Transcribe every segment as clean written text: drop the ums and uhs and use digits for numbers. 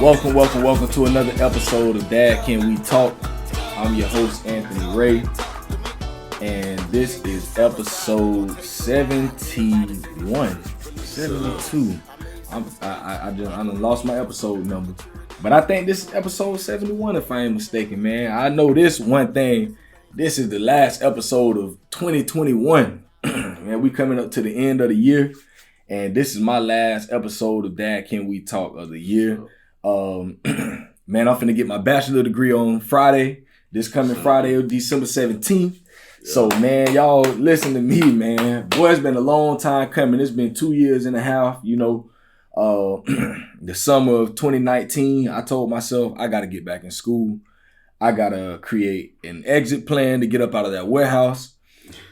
Welcome to another episode of Dad Can We Talk. I'm your host, Anthony Ray, and this is episode 71. 72. I done lost my episode number, but I think this is episode 71 if I ain't mistaken, man. I know this one thing. This is the last episode of 2021, and we coming up to the end of the year, and this is my last episode of Dad Can We Talk of the year. Man, I'm finna get my bachelor degree on Friday. This coming Friday, December 17th. So, man, y'all listen to me, man. Boy, it's been a long time coming. It's been 2 years and a half. You know, the summer of 2019, I told myself I got to get back in school. I got to create an exit plan to get up out of that warehouse.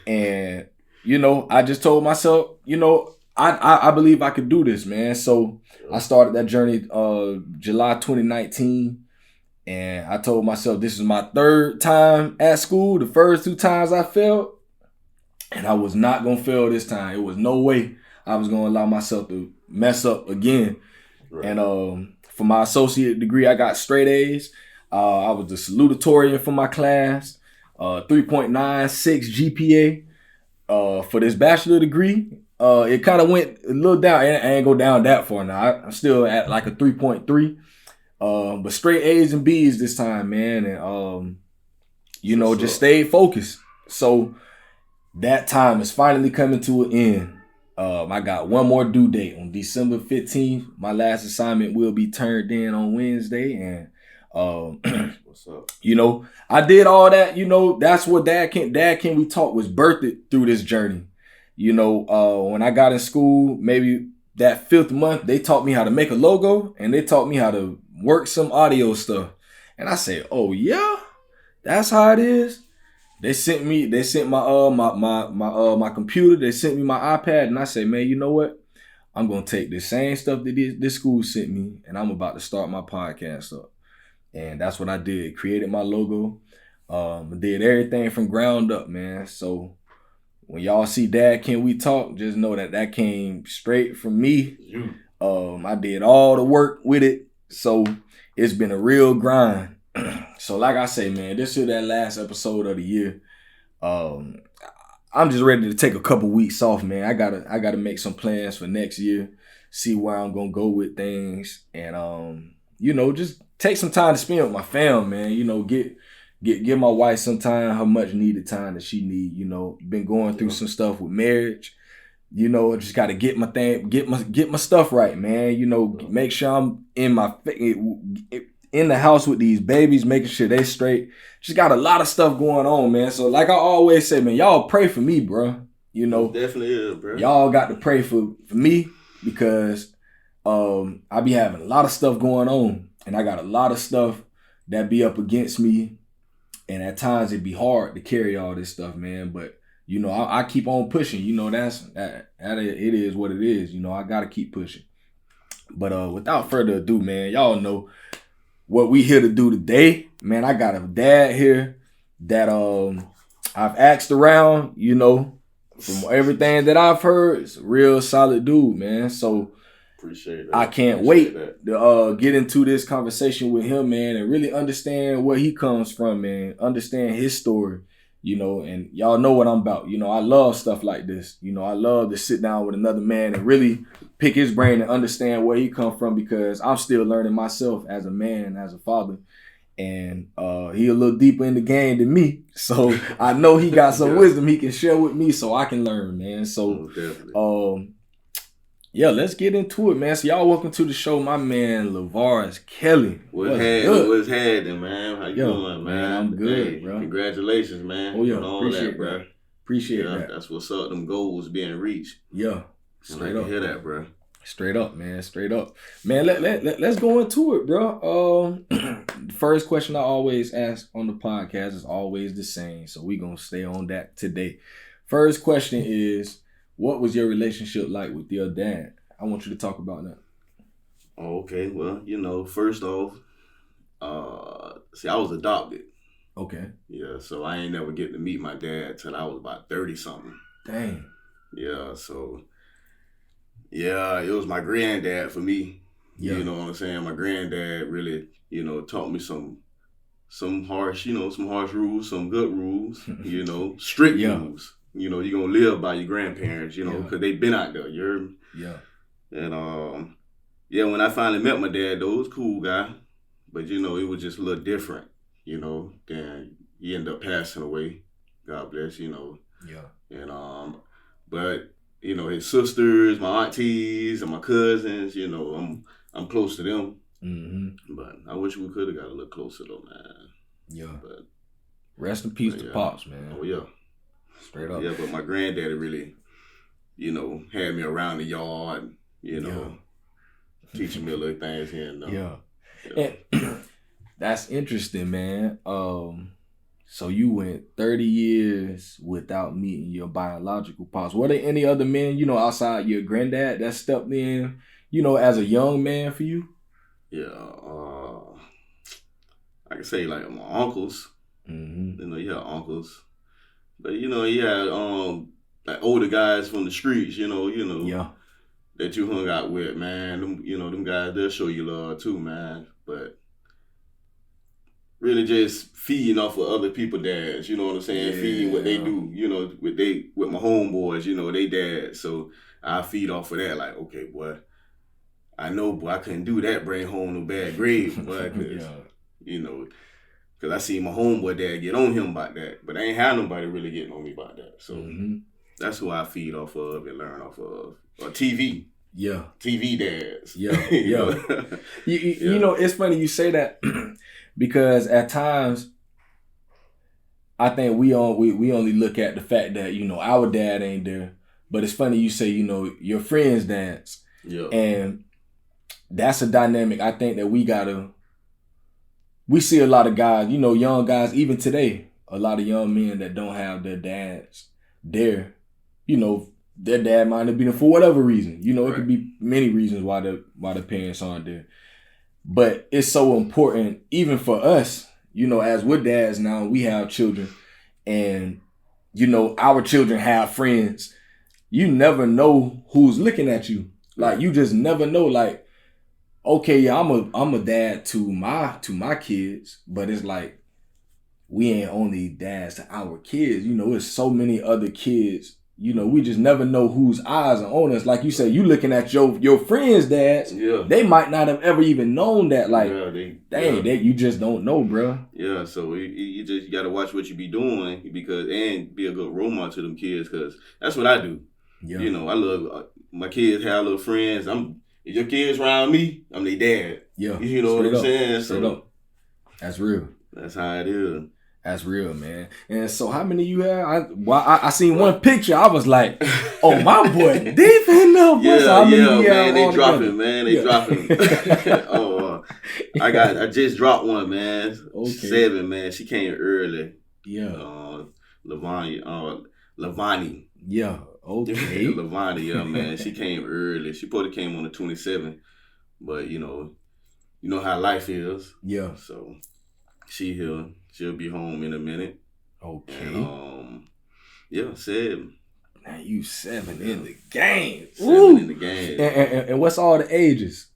And, you know, I just told myself, you know, I believe I could do this, man. So I started that journey July 2019, and I told myself this is my third time at school. The first 2 times I failed, and I was not going to fail this time. It was no way I was going to allow myself to mess up again. Right. And for my associate degree, I got straight A's. I was the salutatorian for my class, 3.96 GPA. For this bachelor degree, it kind of went a little down. I ain't go down that far now. I'm still at like a 3.3. But straight A's and B's this time, man. And, you know, just stayed focused. So that time is finally coming to an end. I got one more due date on December 15th. My last assignment will be turned in on Wednesday. And, what's up? You know, I did all that. You know, that's what Dad Can We Talk was birthed through this journey. You know, when I got in school, maybe that 5th month, they taught me how to make a logo and they taught me how to work some audio stuff. And I said, oh yeah, that's how it is. They sent my computer, they sent me my iPad, and I said, man, you know what? I'm gonna take this same stuff that this school sent me, and I'm about to start my podcast up. And that's what I did. Created my logo. Did everything from ground up, man. So when y'all see Dad Can We Talk, just know that came straight from me. I did all the work with it. So it's been a real grind. So like I say, man, this is that last episode of the year. I'm just ready to take a couple weeks off, man. I gotta make some plans for next year, see where I'm gonna go with things, and you know, just take some time to spend with my fam, man. You know, give my wife some time, her much needed time that she need. You know, been going through some stuff with marriage. You know, I just got to get my stuff right, man. You know, make sure I'm in the house with these babies, making sure they straight. Just got a lot of stuff going on, man. So like I always say, man, y'all pray for me, bro. You know, definitely is, bro. Y'all got to pray for me because I be having a lot of stuff going on, and I got a lot of stuff that be up against me, and at times it be hard to carry all this stuff, man. But you know, I keep on pushing. You know, that it is what it is. You know, I gotta keep pushing. But without further ado, man, y'all know what we here to do today. Man, I got a dad here that I've asked around. You know, from everything that I've heard, it's a real solid dude, man. So appreciate that. I can't wait to get into this conversation with him, man, and really understand where he comes from, man. Understand his story. You know, and y'all know what I'm about. You know, I love stuff like this. You know, I love to sit down with another man and really pick his brain and understand where he come from, because I'm still learning myself as a man, as a father. And he a little deeper in the game than me. So I know he got some wisdom he can share with me so I can learn, man. So yeah, let's get into it, man. So y'all welcome to the show, my man Levares Kelly. What's happening, man? How you doing, man? I'm good, hey, bro. Congratulations, man. Oh yeah, on all appreciate that, bro. Appreciate that. That's what's up. Them goals being reached. Yeah, straight up. Hear that, bro. Straight up, man. Straight up, man. Let's go into it, bro. The first question I always ask on the podcast is always the same, so we gonna stay on that today. First question is, what was your relationship like with your dad? I want you to talk about that. Oh, okay. Well, you know, first off, see, I was adopted. Okay. Yeah, so I ain't never get to meet my dad till I was about 30-something. Dang. Yeah, so, yeah, it was my granddad for me. Yeah. You know what I'm saying? My granddad really, taught me some harsh, some harsh rules, some good rules, strict rules. You're going to live by your grandparents, because they've been out there. You heard me? Yeah. And, when I finally met my dad, though, he was a cool guy. But, it was just a little different, Then he ended up passing away. God bless, Yeah. And, but, his sisters, my aunties, and my cousins, I'm close to them. Mm-hmm. But I wish we could have got a little closer, though, man. Yeah. But rest in peace to Pops, man. Oh, yeah. Straight up. Yeah, but my granddaddy really, had me around the yard, teaching me a little things here and there. Yeah. And that's interesting, man. So you went 30 years without meeting your biological pops. Were there any other men, outside your granddad that stepped in, as a young man for you? Yeah. I can say like my uncles. Mm-hmm. You had uncles. But you had like older guys from the streets, Yeah. that you hung out with, man. Them guys, they'll show you love too, man. But really just feeding off of other people's dads, you know what I'm saying? Yeah. Feeding what they do, with my homeboys, they dads. So I feed off of that, like, okay, boy, I know, boy, I couldn't do that, bring home no bad grades, boy, because, because I see my homeboy dad get on him about that, but I ain't had nobody really getting on me about that. So that's who I feed off of and learn off of. Or TV. Yeah. TV dads. Yeah. Yeah. It's funny you say that because at times I think we only look at the fact that, our dad ain't there. But it's funny you say, your friends' dads. Yeah. And that's a dynamic I think that we see a lot of guys, young guys, even today, a lot of young men that don't have their dads there, their dad might have been there for whatever reason. It could be many reasons why the parents aren't there. But it's so important, even for us, as we're dads now, we have children and, our children have friends. You never know who's looking at you. Like, you just never know, like, okay, yeah, I'm a dad to my kids, but it's like we ain't only dads to our kids. There's so many other kids. We just never know whose eyes are on us. Like you said, you looking at your friends' dads. Yeah. They might not have ever even known that. Like, you just don't know, bro. Yeah, so you got to watch what you be doing and be a good role model to them kids, because that's what I do. Yeah. I love my kids have little friends. If your kids around me, I'm their dad. Yeah. You know what I'm saying? Straight up. That's real. That's how it is. That's real, man. And so how many you have? I seen one picture. I was like, oh, my boy, deep enough. Yeah, so how many man. They dropping, man. They dropping. I just dropped one, man. Okay. 7, man. She came early. Yeah. Lavani. Yeah. Okay. Lavani, yeah, man. She came early. She probably came on the 27th. But, you know how life is. Yeah. So she here. She'll be home in a minute. Okay. And, 7. Now you 7 in the game. 7 in the game. And what's all the ages?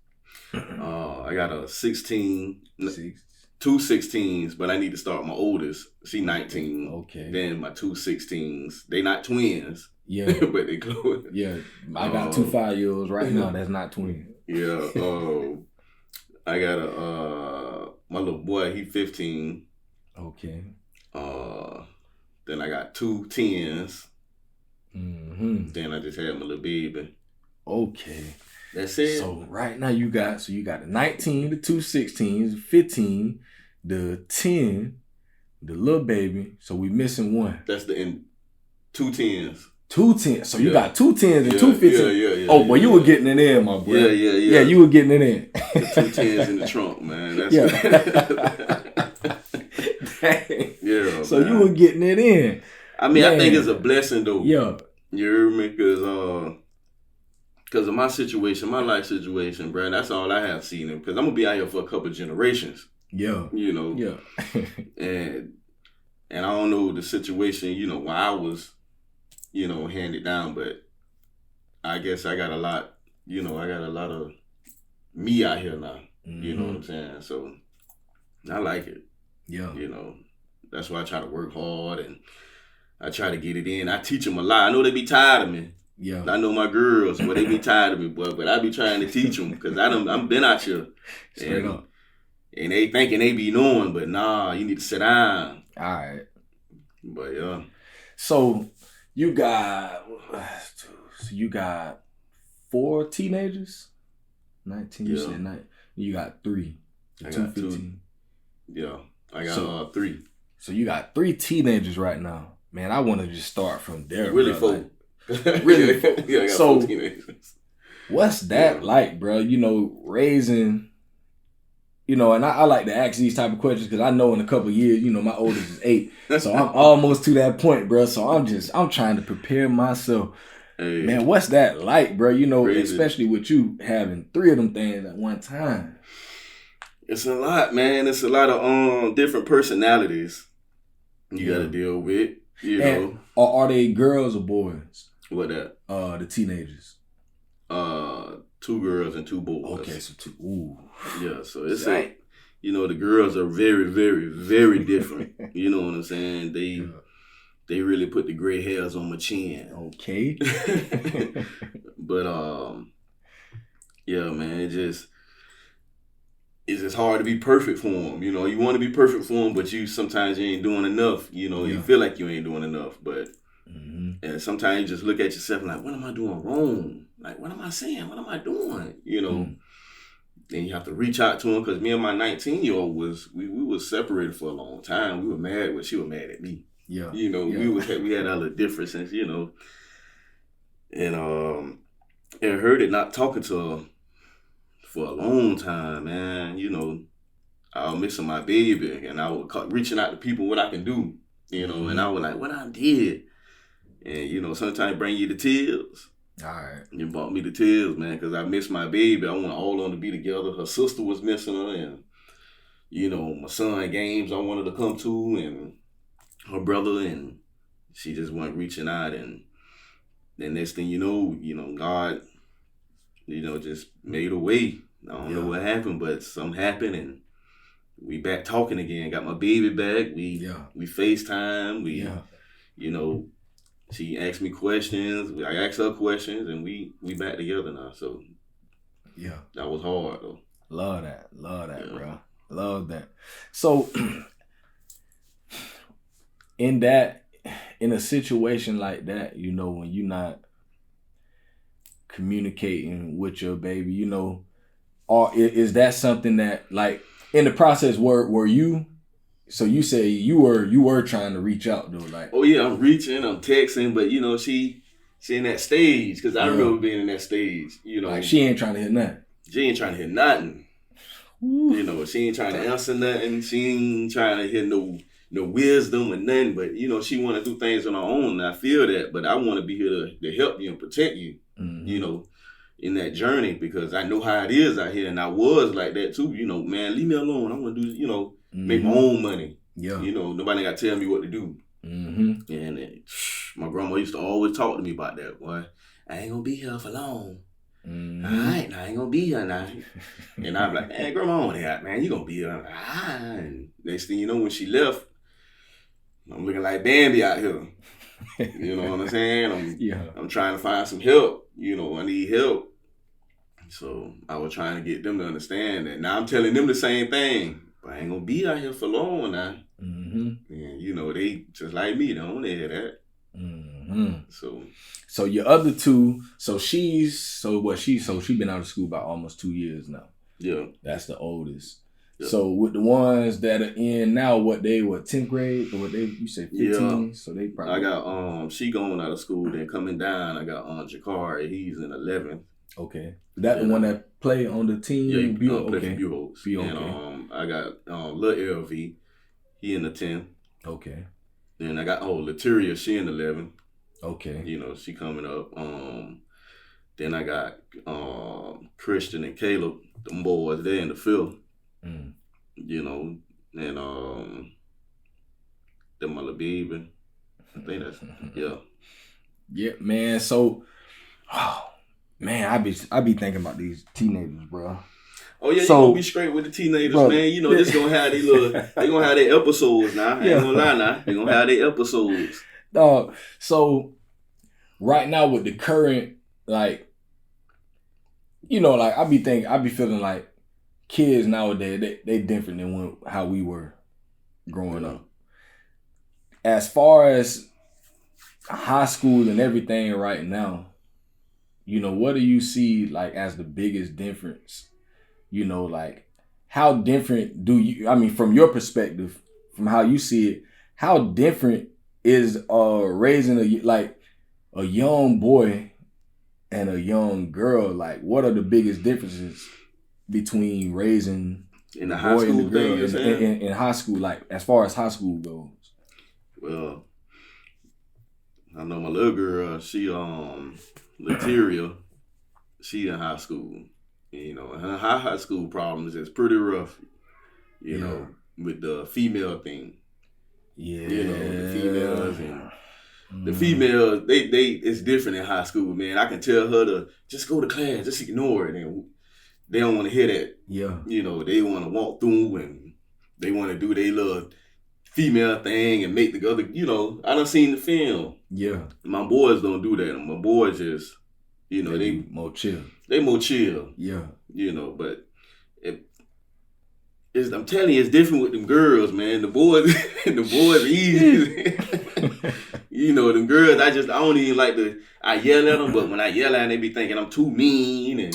I got a 16. 6. 2 16s, but I need to start my oldest. She 19. Okay. Then my 2 16s. They not twins. Yeah. But they close. Yeah. I got 2 5-year-olds right now that's not twins. Yeah. I got my little boy, he 15. Okay. Then I got 2 10s. Mm-hmm. Then I just had my little baby. Okay. That's it. So right now you got the 19, the 2 16s, 15, the 10, the little baby. So we missing 1. That's 2 10s. 2 10s. So you got 2 10s and 2 15s. Yeah. Oh, boy, you were getting it in, my boy. Yeah. Yeah, you were getting it in. The 2 10s in the trunk, man. That's yeah. So man, you were getting it in. I mean, man. I think it's a blessing, though. Yeah. You hear me? Because of my situation, my life situation, bro. That's all I have seen him. Because I'm going to be out here for a couple of generations. Yeah. Yeah. and I don't know the situation, when I was, handed down. But I guess I got a lot, I got a lot of me out here now. You know what I'm saying? So I like it. Yeah. You know, that's why I try to work hard and I try to get it in. I teach them a lot. I know they be tired of me. Yeah. I know my girls, but they be tired of me, boy. But I be trying to teach them because I'm been out here. Straight up. And they thinking they be knowing, but nah, you need to sit down. All right. But yeah. So you got 4 teenagers? 19, you said 9. You got 3. I got 2. 15. Yeah. I got 3. So you got 3 teenagers right now. Man, I want to just start from there. Really, bro. 4. Really? Yeah, I got So 4 teenagers. What's that like, bro? You know, raising, you know, and I like to ask these type of questions because I know in a couple of years, you know, my oldest is 8. So I'm almost to that point, bro. So I'm trying to prepare myself. Hey, man, what's that like, bro? You know, crazy. Especially with you having 3 of them things at one time. It's a lot, man. It's a lot of different personalities you got to deal with, you know. Are they girls or boys? What that? The teenagers. 2 girls and 2 boys. Okay, so 2. Ooh. Yeah, so it's like, you know, the girls are very, very, very different. You know what I'm saying? They really put the gray hairs on my chin. Okay. But yeah, man, it's just hard to be perfect for them. You know, you want to be perfect for them, but sometimes you ain't doing enough. You know, you feel like you ain't doing enough, but and sometimes you just look at yourself like, what am I doing wrong? Like, what am I saying? What am I doing? You know, then you have to reach out to them because me and my 19-year-old we was separated for a long time. We were mad when she was mad at me. Yeah, you know, we had our little differences, you know, and it hurted not talking to her for a long time, man. You know, I was missing my baby, and I was reaching out to people what I can do, you know, and I was like, what I did, and you know, sometimes it bring you to tears. All right, it brought me to tears, man, because I missed my baby. I want all of them to be together. Her sister was missing her, and you know, my son games I wanted to come to, and her brother, and she just wasn't reaching out, and the next thing you know, God, you know, just made a way. I don't know what happened, but something happened, and we back talking again. Got my baby back. We FaceTime. You know, she asked me questions. I asked her questions, and we back together now. So that was hard though. Love that, bro. Love that. So. In a situation like that, you know, when you're not communicating with your baby, you know, is that something that, like, in the process were you? So you say you were trying to reach out though, like. Oh yeah, I'm reaching, I'm texting, but you know she in that stage because I remember being in that stage. You know, like she ain't trying to hear nothing. She ain't trying to hear nothing. Ooh. You know, she ain't trying to answer nothing. She ain't trying to hear no wisdom or nothing, but you know, she want to do things on her own, and I feel that, but I want to be here to help you and protect you, you know, in that journey, because I know how it is out here, and I was like that too, you know, man, leave me alone, I want to do, you know, make my own money, you know, nobody got to tell me what to do, and my grandma used to always talk to me about that, boy, I ain't gonna be here for long. All right, now I ain't gonna be here now. And I'm like, man, grandma on that, man, you gonna be here. And next thing you know, when she left, I'm looking like Bambi out here. You know what I'm saying? I'm trying to find some help. You know, I need help. So I was trying to get them to understand that. Now I'm telling them the same thing. But I ain't going to be out here for long now. And, you know, they just like me. They don't want to hear that. So your other 2, she been out of school about almost 2 years now. Yeah. That's the oldest. Yep. So with the ones that are in now, 10th grade or you say 15? Yeah. So they probably. I got she going out of school, then coming down. I got Jakari. He's in 11th. Okay. That the one that play on the team? Yeah, he play for Buholtz. And I got Lil LV. He in the 10th. Okay. Then I got Latiria. She in 11th. Okay. You know, she coming up. Then I got Christian and Caleb. Them boys, they in the 5th. You know, and then my little baby. I think that's Yeah, man. So, man, I be thinking about these teenagers, bro. Oh yeah, So, you gonna be straight with the teenagers, bro, man. You know this gonna have they gonna have their episodes now. I ain't gonna lie now. They gonna have their episodes. Dog. So right now with the current, like, you know, like I be feeling like kids nowadays, they different than how we were growing up. As far as high school and everything right now, you know, what do you see like as the biggest difference? You know, like how different from your perspective, from how you see it, how different is raising a young boy and a young girl? Like, what are the biggest differences between raising in the boy high school and the girl thing in high school, like as far as high school goes? Well, I know my little girl, she Lateria, she in high school. You know, her high school problems is pretty rough, you know, with the female thing. Yeah. You know, the females and the females, they it's different in high school, man. I can tell her to just go to class, just ignore it, and they don't want to hear that. Yeah. You know, they want to walk through and they want to do their little female thing and make the other, you know, I done seen the film. Yeah. My boys don't do that. My boys just, you know, they more chill. They more chill. Yeah. You know, but I'm telling you, it's different with them girls, man. The boys easy. You know, them girls, I don't even like I yell at them, but when I yell at them, they be thinking I'm too mean and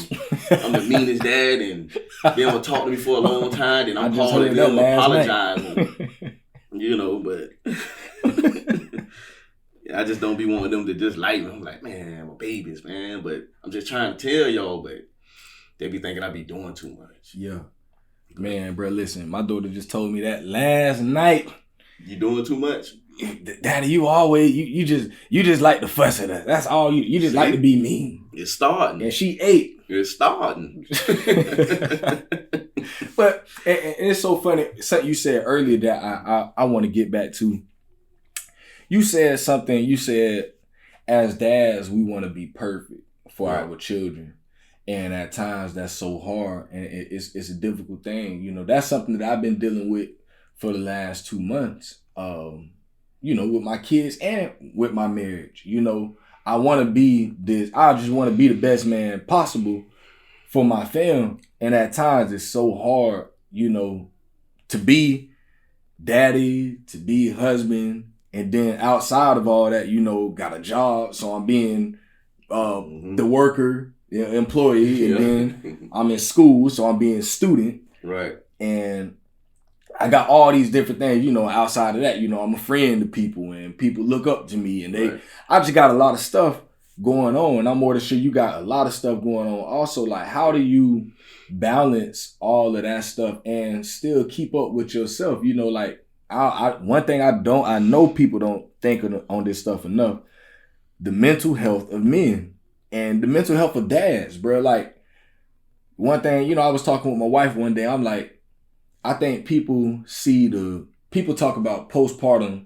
I'm the meanest dad and they don't talk to me for a long time, then I'm calling them, apologizing. You know, but I just don't be wanting them to just like me. I'm like, man, my babies, man. But I'm just trying to tell y'all, but they be thinking I be doing too much. Yeah. Man, bro, listen, my daughter just told me that last night. You doing too much? Daddy, you always, you just like to fuss at us. That's all you just like to be mean. It's starting. And she 8. It's starting. But and it's so funny, something you said earlier that I want to get back to. You said something, as dads, we want to be perfect for our children. And at times that's so hard and it's a difficult thing. You know, that's something that I've been dealing with for the last 2 months. You know, with my kids and with my marriage. You know, I just want to be the best man possible for my family. And at times it's so hard, you know, to be daddy, to be husband, and then outside of all that, you know, got a job. So I'm being the worker, employee, and then I'm in school, so I'm being student. Right. And I got all these different things, you know, outside of that. You know, I'm a friend to people and people look up to me and I just got a lot of stuff going on. And I'm more than sure you got a lot of stuff going on. Also, like, how do you balance all of that stuff and still keep up with yourself? You know, like, one thing I know people don't think on this stuff enough, the mental health of men and the mental health of dads, bro. Like, one thing, you know, I was talking with my wife one day, I'm like, I think people talk about postpartum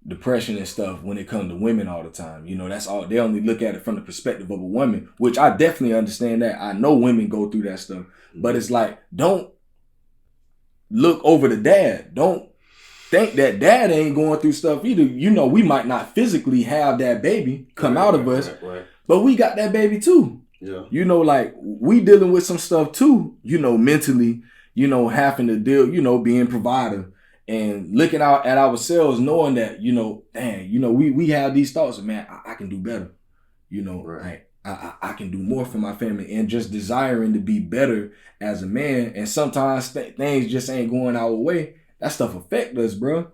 depression and stuff when it comes to women all the time. You know, that's all, they only look at it from the perspective of a woman, which I definitely understand that. I know women go through that stuff, but it's like, don't look over the dad. Don't think that dad ain't going through stuff either. You know, we might not physically have that baby come out of us, but we got that baby too. Yeah. You know, like, we dealing with some stuff too, you know, mentally, you know, having to deal, you know, being provider and looking out at ourselves, knowing that, you know, dang, you know, we have these thoughts of, man, I can do better. You know, like, I can do more for my family, and just desiring to be better as a man. And sometimes things just ain't going our way. That stuff affect us, bro.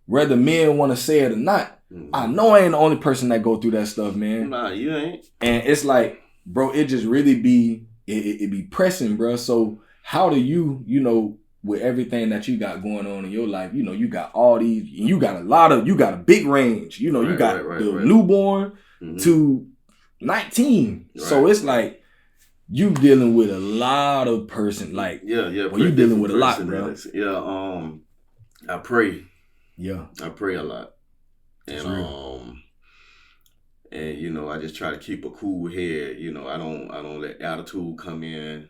Whether men want to say it or not. I know I ain't the only person that go through that stuff, man. Nah, you ain't. And it's like, bro, it just really be, it be pressing, bro. So how do you, you know, with everything that you got going on in your life, you know, you got all these, you got a big range, you know, you got the newborn to 19. So it's like, you dealing with a lot of person, like, well, you dealing with a lot, bro. Yeah, I pray. Yeah. I pray a lot. And and you know, I just try to keep a cool head. You know, I don't let attitude come in.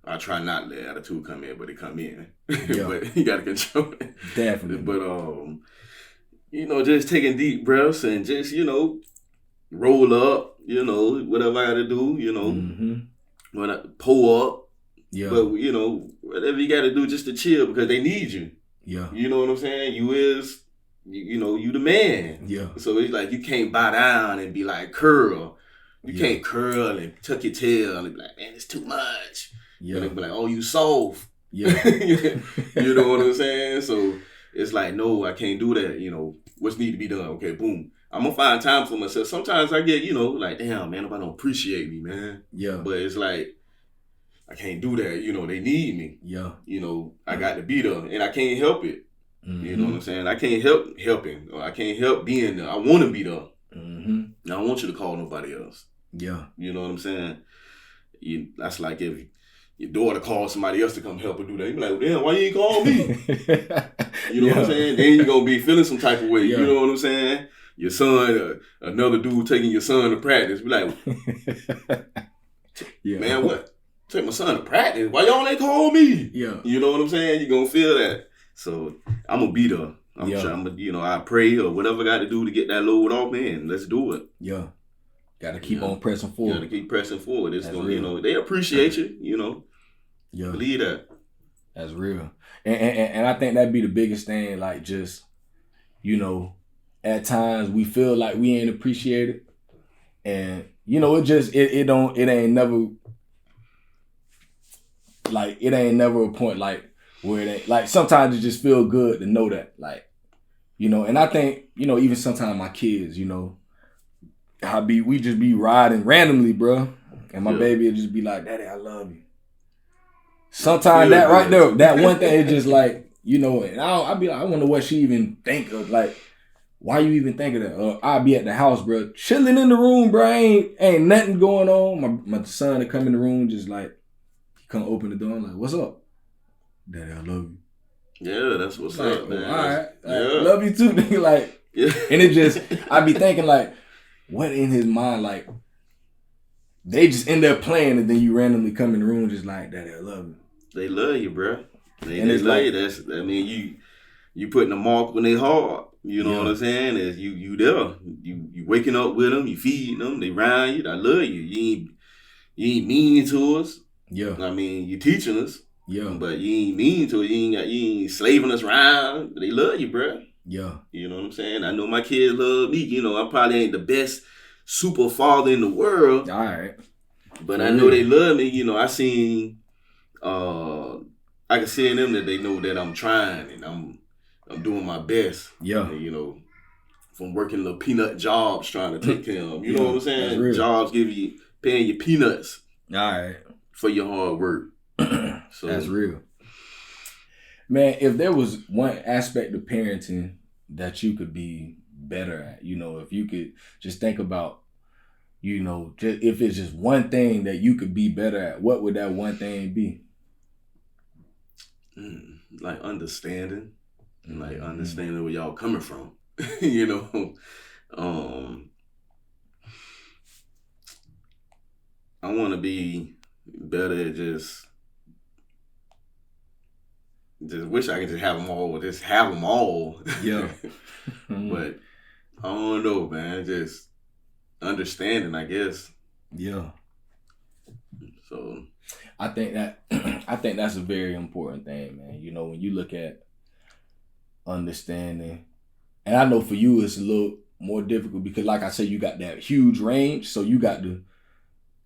I try not to let attitude come in, but it come in. Yeah. But you gotta control it. Definitely. But just taking deep breaths and just, roll up, whatever I gotta do, when I pull up. Yeah. But whatever you gotta do just to chill because they need you. Yeah. You know what I'm saying? You the man. Yeah. So it's like you can't bow down and be like curl. You can't curl and tuck your tail and be like, man, it's too much. Yeah. And they be like, oh, you soft. Yeah. You know what I'm saying? So it's like, no, I can't do that. What's need to be done? Okay, boom. I'm gonna find time for myself. Sometimes I get, like, damn, man, nobody don't appreciate me, man. Yeah. But it's like, I can't do that. They need me. Yeah. I got to be there and I can't help it. Mm-hmm. You know what I'm saying? I can't help helping or I can't help being there. I want to be there. Mm-hmm. I don't want you to call nobody else. Yeah. You know what I'm saying? That's like if your daughter calls somebody else to come help her do that. You be like, well, damn, why you ain't call me? You know what I'm saying? Then you're going to be feeling some type of way. Yeah. You know what I'm saying? Your son, another dude taking your son to practice. Be like, man, what? Take my son to practice. Why y'all ain't call me? Yeah. You know what I'm saying? You're going to feel that. So I'm going to be there. I pray or whatever I got to do to get that load off, man. Let's do it. Yeah. Got to keep on pressing forward. Got to keep pressing forward. It's going, they appreciate you, Yeah. Believe that. That's real. And I think that'd be the biggest thing, like just, at times we feel like we ain't appreciated. And, it ain't never, like, it ain't never a point, like, where it ain't, like, sometimes it just feel good to know that, like, and I think, even sometimes my kids, we just be riding randomly, bro. And my baby will just be like, Daddy, I love you. Sometimes that right there, that one thing is just like, and I'll be like, I wonder what she even think of, like, why you even think of that? I'll be at the house, bro, chilling in the room, bro, ain't nothing going on. My son to come in the room, just like, he come open the door, I'm like, what's up? Daddy, I love you. Yeah, that's what's like, up, man. All right, I love you too, nigga. Like, and it just, I be thinking like, what in his mind, like, they just end up playing and then you randomly come in the room just like, Daddy, I love you. They love you, bro. They love you. You putting a mark on their heart. You know what I'm saying? Is you there. You waking up with them, you feeding them, they around you. I love you. You ain't mean to us. Yeah. I mean, you teaching us. Yeah. But you ain't mean to it. You ain't slaving us around. They love you, bro. Yeah. You know what I'm saying? I know my kids love me. I probably ain't the best super father in the world. All right. But I know they love me. I seen I can see in them that they know that I'm trying and I'm doing my best. Yeah. And, from working little peanut jobs trying to take care of them. You know what I'm saying? Jobs paying you peanuts. All right. For your hard work. So that's real. Man, if there was one aspect of parenting that you could be better at, if you could just think about, if it's just one thing that you could be better at, what would that one thing be? Like understanding. Like understanding where y'all coming from. I want to be better at just wish I could just have them all. Yeah. But I don't know, man. Just understanding, I guess. Yeah. So I think that's a very important thing, man. When you look at understanding, and I know for you it's a little more difficult because, like I said, you got that huge range. So you got to,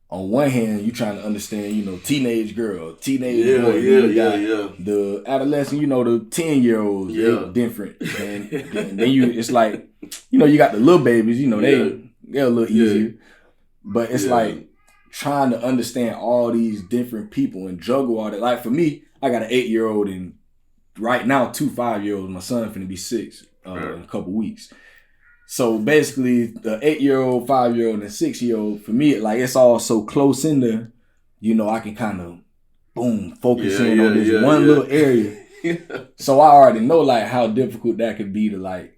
on one hand, you trying to understand, teenage girl, teenage boy. Yeah. The adolescent, the 10-year-olds, they different. And then it's like, you got the little babies, they're a little easier. But it's like trying to understand all these different people and juggle all that. Like for me, I got an 8-year-old and right now 2 5-year-olds. My son finna be 6 in a couple weeks. So basically, the 8-year-old, 5-year-old, and 6-year-old, for me, like it's all so close in there, I can kind of, focus in on this one little area. So I already know like how difficult that could be to like,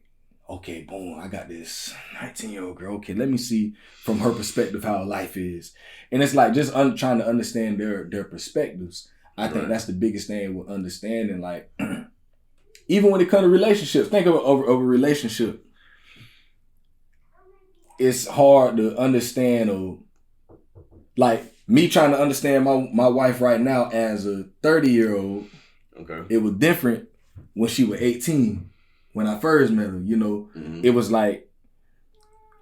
okay, boom, I got this 19-year-old girl. Okay, let me see from her perspective how life is. And it's like just trying to understand their perspectives. I think that's the biggest thing with understanding. Like, even when it comes to relationships, think of a relationship. It's hard to understand, or like me trying to understand my wife right now as a 30-year-old. Okay. It was different when she was 18. When I first met her, it was like,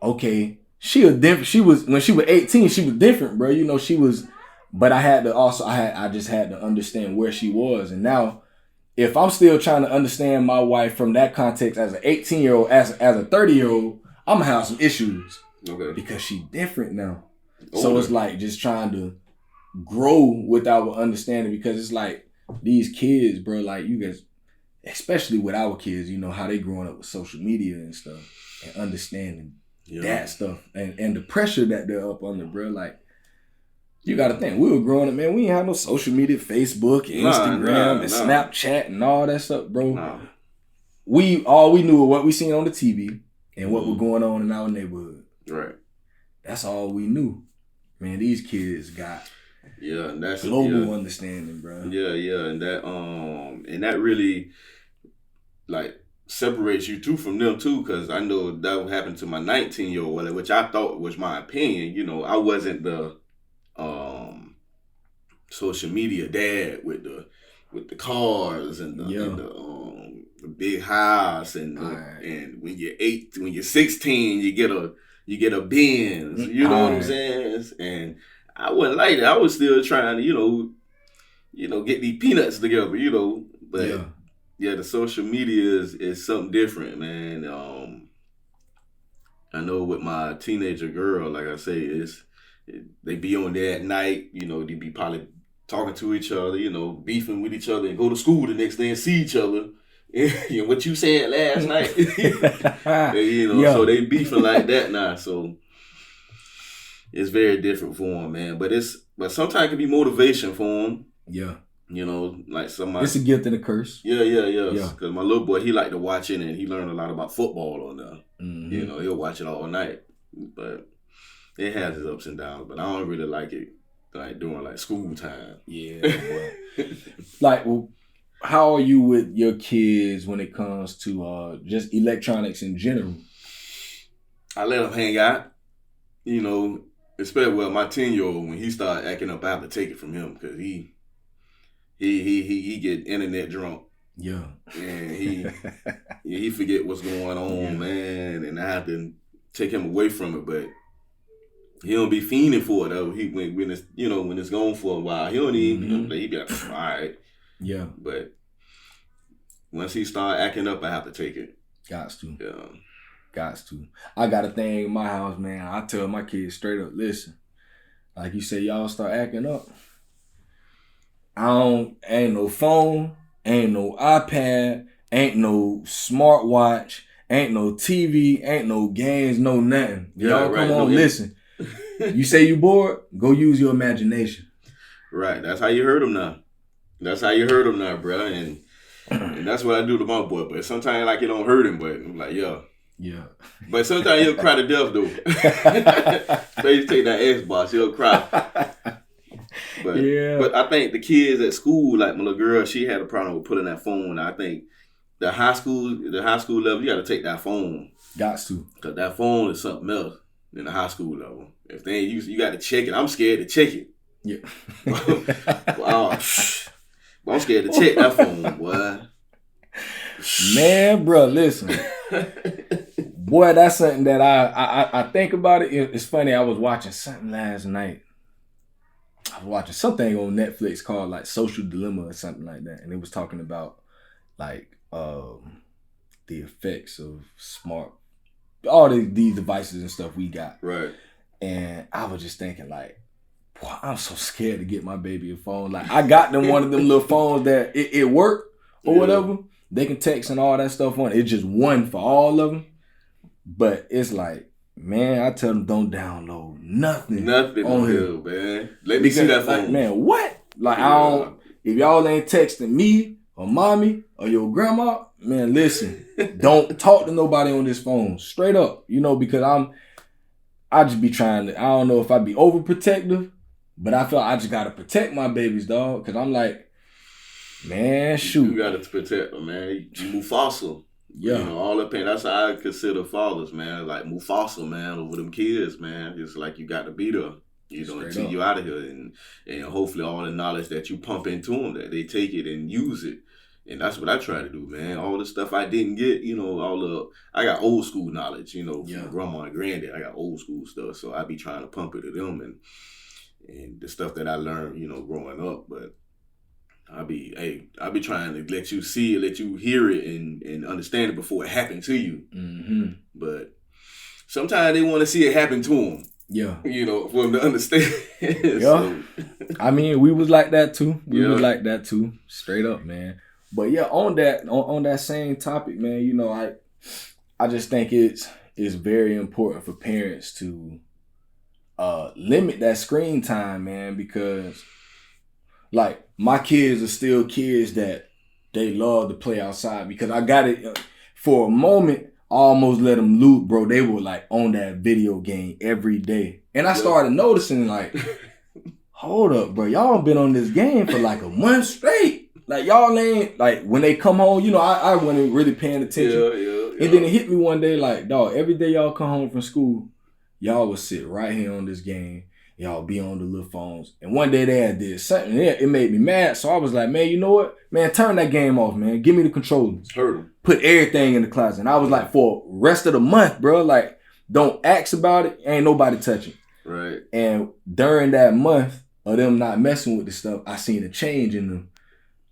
okay, she was different. She was, when she was 18, she was different, bro. She was, but I just had to understand where she was. And now, if I'm still trying to understand my wife from that context as an 18-year-old, as a 30-year-old, I'm gonna have some issues. Okay. Because she different now. So it's like just trying to grow with our understanding, because it's like these kids, bro, like you guys, especially with our kids, how they growing up with social media and stuff and understanding that stuff and the pressure that they're up under, bro. Like, you got to think, we were growing up, man, we ain't have no social media, Facebook and Instagram and Snapchat and all that stuff, bro. All we knew was what we seen on the TV and what was going on in our neighborhood. Right. That's all we knew. Man, these kids got and that's global understanding, bro. Yeah, and that really like separates you too from them too, because I know that would happen to my 19-year-old, which I thought was my opinion. I wasn't the social media dad with the cars and the big house and when you're 16 you get a Benz, you know what I'm saying? And I wasn't like that. I was still trying to get these peanuts together, but the social media is something different, man. I know with my teenager girl, like I say, they be on there at night, they be probably talking to each other, beefing with each other, and go to school the next day and see each other. What you said last night. And, so they beefing like that now. So it's very different for them, man. But sometimes it can be motivation for them. Yeah. Like somebody. It's a gift and a curse. Yeah. Because my little boy, he like to watch it, and he learned a lot about football on there. Mm-hmm. He'll watch it all night. But it has its ups and downs. But I don't really like it like during like school time. Yeah. Like, well, how are you with your kids when it comes to just electronics in general? I let them hang out. Especially my 10-year-old, when he started acting up, I have to take it from him, because he get internet drunk. Yeah. And he forget what's going on, man. And I have to take him away from it, but he don't be fiending for it though. When it's gone for a while, he don't even he be like, all right. Yeah. But once he start acting up, I have to take it. Gots to. Yeah. Gots to. I got a thing in my house, man. I tell my kids straight up, listen, like you say, y'all start acting up. Ain't no phone, ain't no iPad, ain't no smartwatch, ain't no TV, ain't no games, no nothing. Y'all come on, listen. You say you bored? Go use your imagination. Right. That's how you heard them now. Bro. And that's what I do to my boy. But sometimes like it don't hurt him, but I'm like, yeah. Yeah. But sometimes he'll cry to death though. So you take that Xbox, he'll cry. But I think the kids at school, like my little girl, she had a problem with putting that phone. I think the high school level, you got to take that phone. Got to. Because that phone is something else in the high school level. If they ain't used, you got to check it. I'm scared to check it. Yeah. I'm scared to check that phone, boy. Man, bro, listen. Boy, that's something that I think about it. It's funny. I was watching something last night. I was watching something on Netflix called like Social Dilemma or something like that. And it was talking about like the effects of all these devices and stuff we got. Right. And I was just thinking like, boy, I'm so scared to get my baby a phone. Like I got them one of them little phones that it worked or whatever. They can text and all that stuff on it. It's just one for all of them. But it's like, man, I tell them don't download nothing on here, man. Let me see that phone. Like, man, what? Like I don't. If y'all ain't texting me or mommy or your grandma, man, listen, don't talk to nobody on this phone. Straight up, because I just be trying to. I don't know if I be overprotective But I felt I just gotta protect my babies, dog, because I'm like, man, shoot. You gotta protect them, man. You Mufasa. Yeah. You know, all the pain. That's how I consider fathers, man. Like Mufasa, man, over them kids, man. It's like you got to be there, you know, until you out of here. And hopefully all the knowledge that you pump into them, that they take it and use it. And that's what I try to do, man. All the stuff I didn't get, you know, I got old school knowledge, you know, from grandma and granddad. I got old school stuff. So I be trying to pump it to them and the stuff that I learned, you know, growing up. But I be trying to let you see it, let you hear it, and understand it before it happened to you. Mm-hmm. But sometimes they want to see it happen to them. Yeah. You know, for them to understand. Yeah. So. I mean, we was like that too. We was like that too. Straight up, man. But yeah, on that same topic, man, you know, I just think it's very important for parents to limit that screen time, man, because like my kids are still kids that they love to play outside, because I got it for a moment. I almost let them loot, bro. They were like on that video game every day. And I started noticing like, hold up, bro. Y'all been on this game for like a month straight. Like y'all ain't, like when they come home, you know, I wasn't really paying attention. And then it hit me one day like, dog, every day y'all come home from school, y'all would sit right here on this game. Y'all be on the little phones. And one day they had this something. It made me mad. So I was like, man, you know what? Man, turn that game off, man. Give me the controllers. Put everything in the closet. And I was like, for the rest of the month, bro, like, don't ask about it. Ain't nobody touching. Right. And during that month of them not messing with the stuff, I seen a change in them.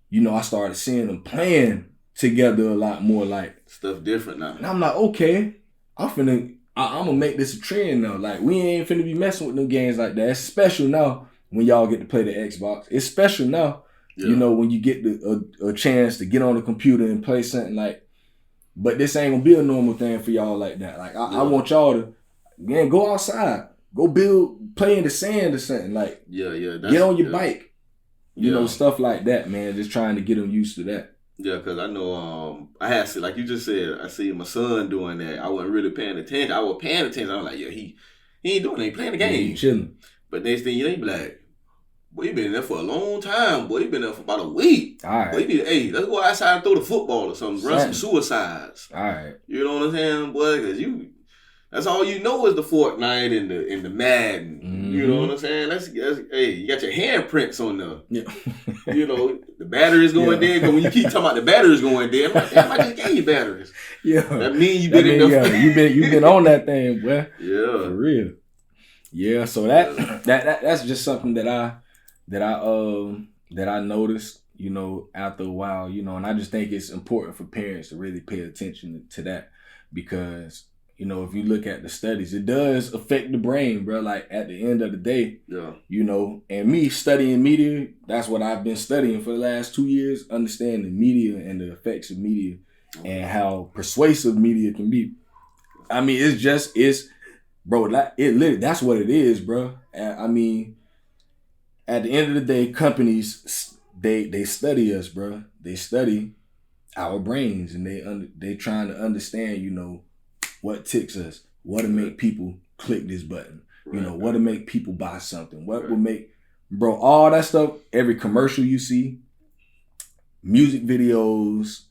You know, I started seeing them playing together a lot more, like. Stuff different now. And I'm like, okay, I'm gonna make this a trend now. Like, we ain't finna be messing with them games like that. It's special now when y'all get to play the Xbox. It's special now, you know, when you get a chance to get on the computer and play something like. But this ain't gonna be a normal thing for y'all like that. Like, I want y'all to, man, go outside, go play in the sand or something. Like, get on your bike. You know, stuff like that, man. Just trying to get them used to that. Yeah, because I know I had to, like you just said, I see my son doing that. I wasn't really paying attention. I was paying attention. I was like, yeah, he ain't doing it. He playing the game. He chilling. But next thing you know, he be like, boy, you been in there for a long time. Boy, you been there for about a week. All right. Boy, hey, let's go outside and throw the football or something. Run some suicides. All right. You know what I'm saying, boy? Because that's all you know is the Fortnite and the Madden. Mm-hmm. You know what I'm saying? Hey, you got your handprints on there. Yeah. You know, the battery's going dead. Because when you keep talking about the battery's going dead, I'm like, damn, I just gave you batteries. Yeah. That means you've been in there. You've been on that thing, boy. Yeah. For real. Yeah. So that's just something that I noticed, you know, after a while, you know, and I just think it's important for parents to really pay attention to that, because, you know, if you look at the studies, it does affect the brain, bro. Like, at the end of the day, you know, and me studying media, that's what I've been studying for the last 2 years, understanding media and the effects of media and how persuasive media can be. I mean, bro, that's what it is, bro. I mean, at the end of the day, companies, they study us, bro. They study our brains, and they trying to understand, you know, what ticks us, what to make people click this button, you know, what to make people buy something, what will make, bro, all that stuff, every commercial you see, music videos,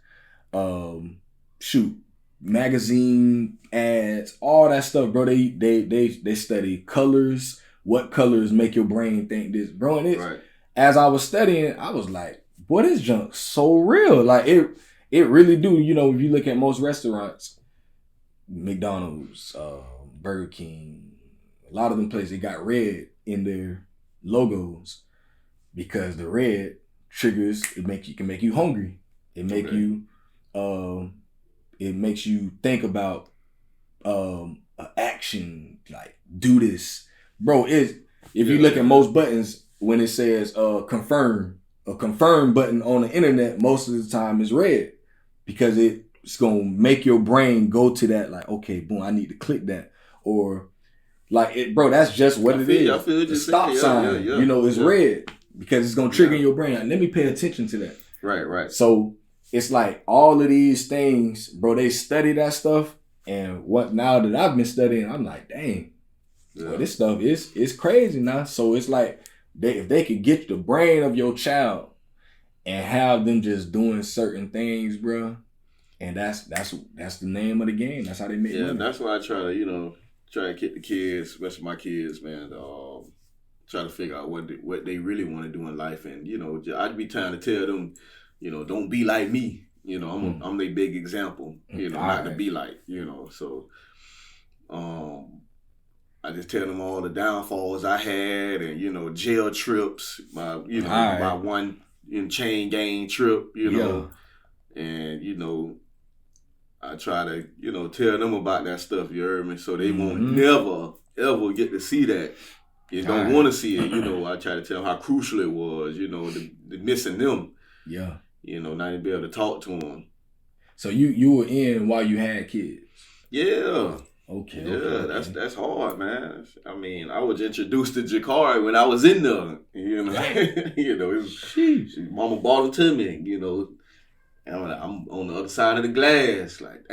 magazine ads, all that stuff, bro, they study colors, what colors make your brain think this, bro, and as I was studying, I was like, boy, this junk's so real, like, it really do, you know, if you look at most restaurants, McDonald's, Burger King, a lot of them places, they got red in their logos because the red triggers, it can make you hungry. It makes you think about action, like, do this. Bro, if you look at most buttons, when it says confirm, a confirm button on the internet most of the time is red, because it's going to make your brain go to that, like, okay, boom, I need to click that. Or, like, it, bro, that's just what it is. I feel the stop sign, you know, is red, because it's going to trigger in your brain. Like, let me pay attention to that. Right. So, it's like all of these things, bro, they study that stuff. And now that I've been studying, I'm like, dang, boy, this stuff is crazy now. So, it's like, if they could get the brain of your child and have them just doing certain things, bro, and that's the name of the game. That's how they make money. That's why I try to get the kids, especially my kids, man, try to figure out what they really want to do in life. And, I'd be trying to tell them, don't be like me. I'm their big example, not to be like, so I just tell them all the downfalls I had and, jail trips, my one chain gang trip, and, I try to, tell them about that stuff, you heard me? So they won't never, ever get to see that. You don't want to see it, I try to tell them how crucial it was, the missing them. Yeah. Not to be able to talk to them. So you were in while you had kids? Yeah. Okay. Yeah, okay. That's hard, man. I mean, I was introduced to Jakari when I was in there. Mama bought him to me, and I'm on the other side of the glass, like,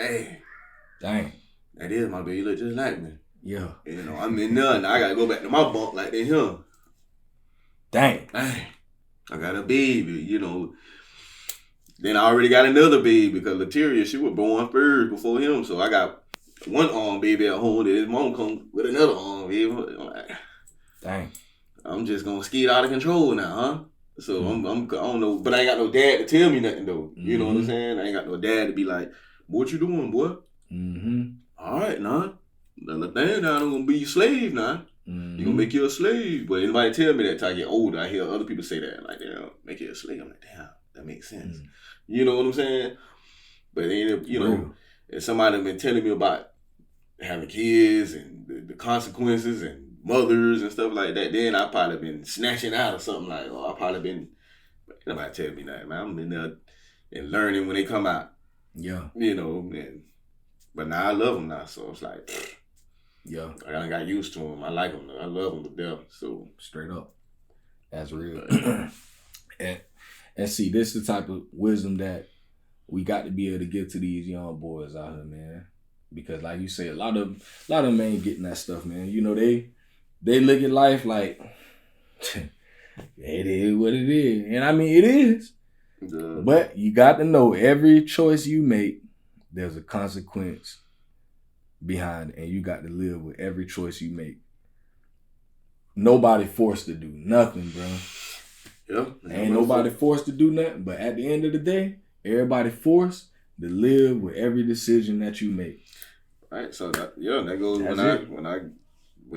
dang, that is my baby. Look just like me. Yeah. I'm in there, and I gotta go back to my bunk like they him. Dang, I got a baby, Then I already got another baby because Lateria, she was born first before him, so I got one arm baby at home. Then his mom come with another arm baby. I'm like, dang, I'm just gonna skid out of control now, huh? So I don't know, but I ain't got no dad to tell me nothing though. You know what I'm saying? I ain't got no dad to be like, what you doing, boy? All right, nah. The thing now, I'm gonna be your slave now. You gonna make you a slave. But anybody tell me that till I get older, I hear other people say that, like, make you a slave. I'm like, damn, that makes sense. You know what I'm saying? But then, if somebody been telling me about having kids and the consequences and mothers and stuff like that, then I probably been snatching out or something like, I probably been, nobody tell me that, man. I'm in there and learning when they come out. Yeah. But now I love them now, so it's like, yeah, I got used to them. I like them. I love them to death. So straight up, that's real. and see, this is the type of wisdom that we got to be able to give to these young boys out here, man. Because like you say, a lot of them ain't getting that stuff, man. They look at life like it is what it is, and I mean it is. But you got to know every choice you make, there's a consequence behind it, and you got to live with every choice you make. Nobody forced to do nothing, bro. Yeah. Ain't nobody forced to do nothing, but at the end of the day, everybody forced to live with every decision that you make. Right, so that goes when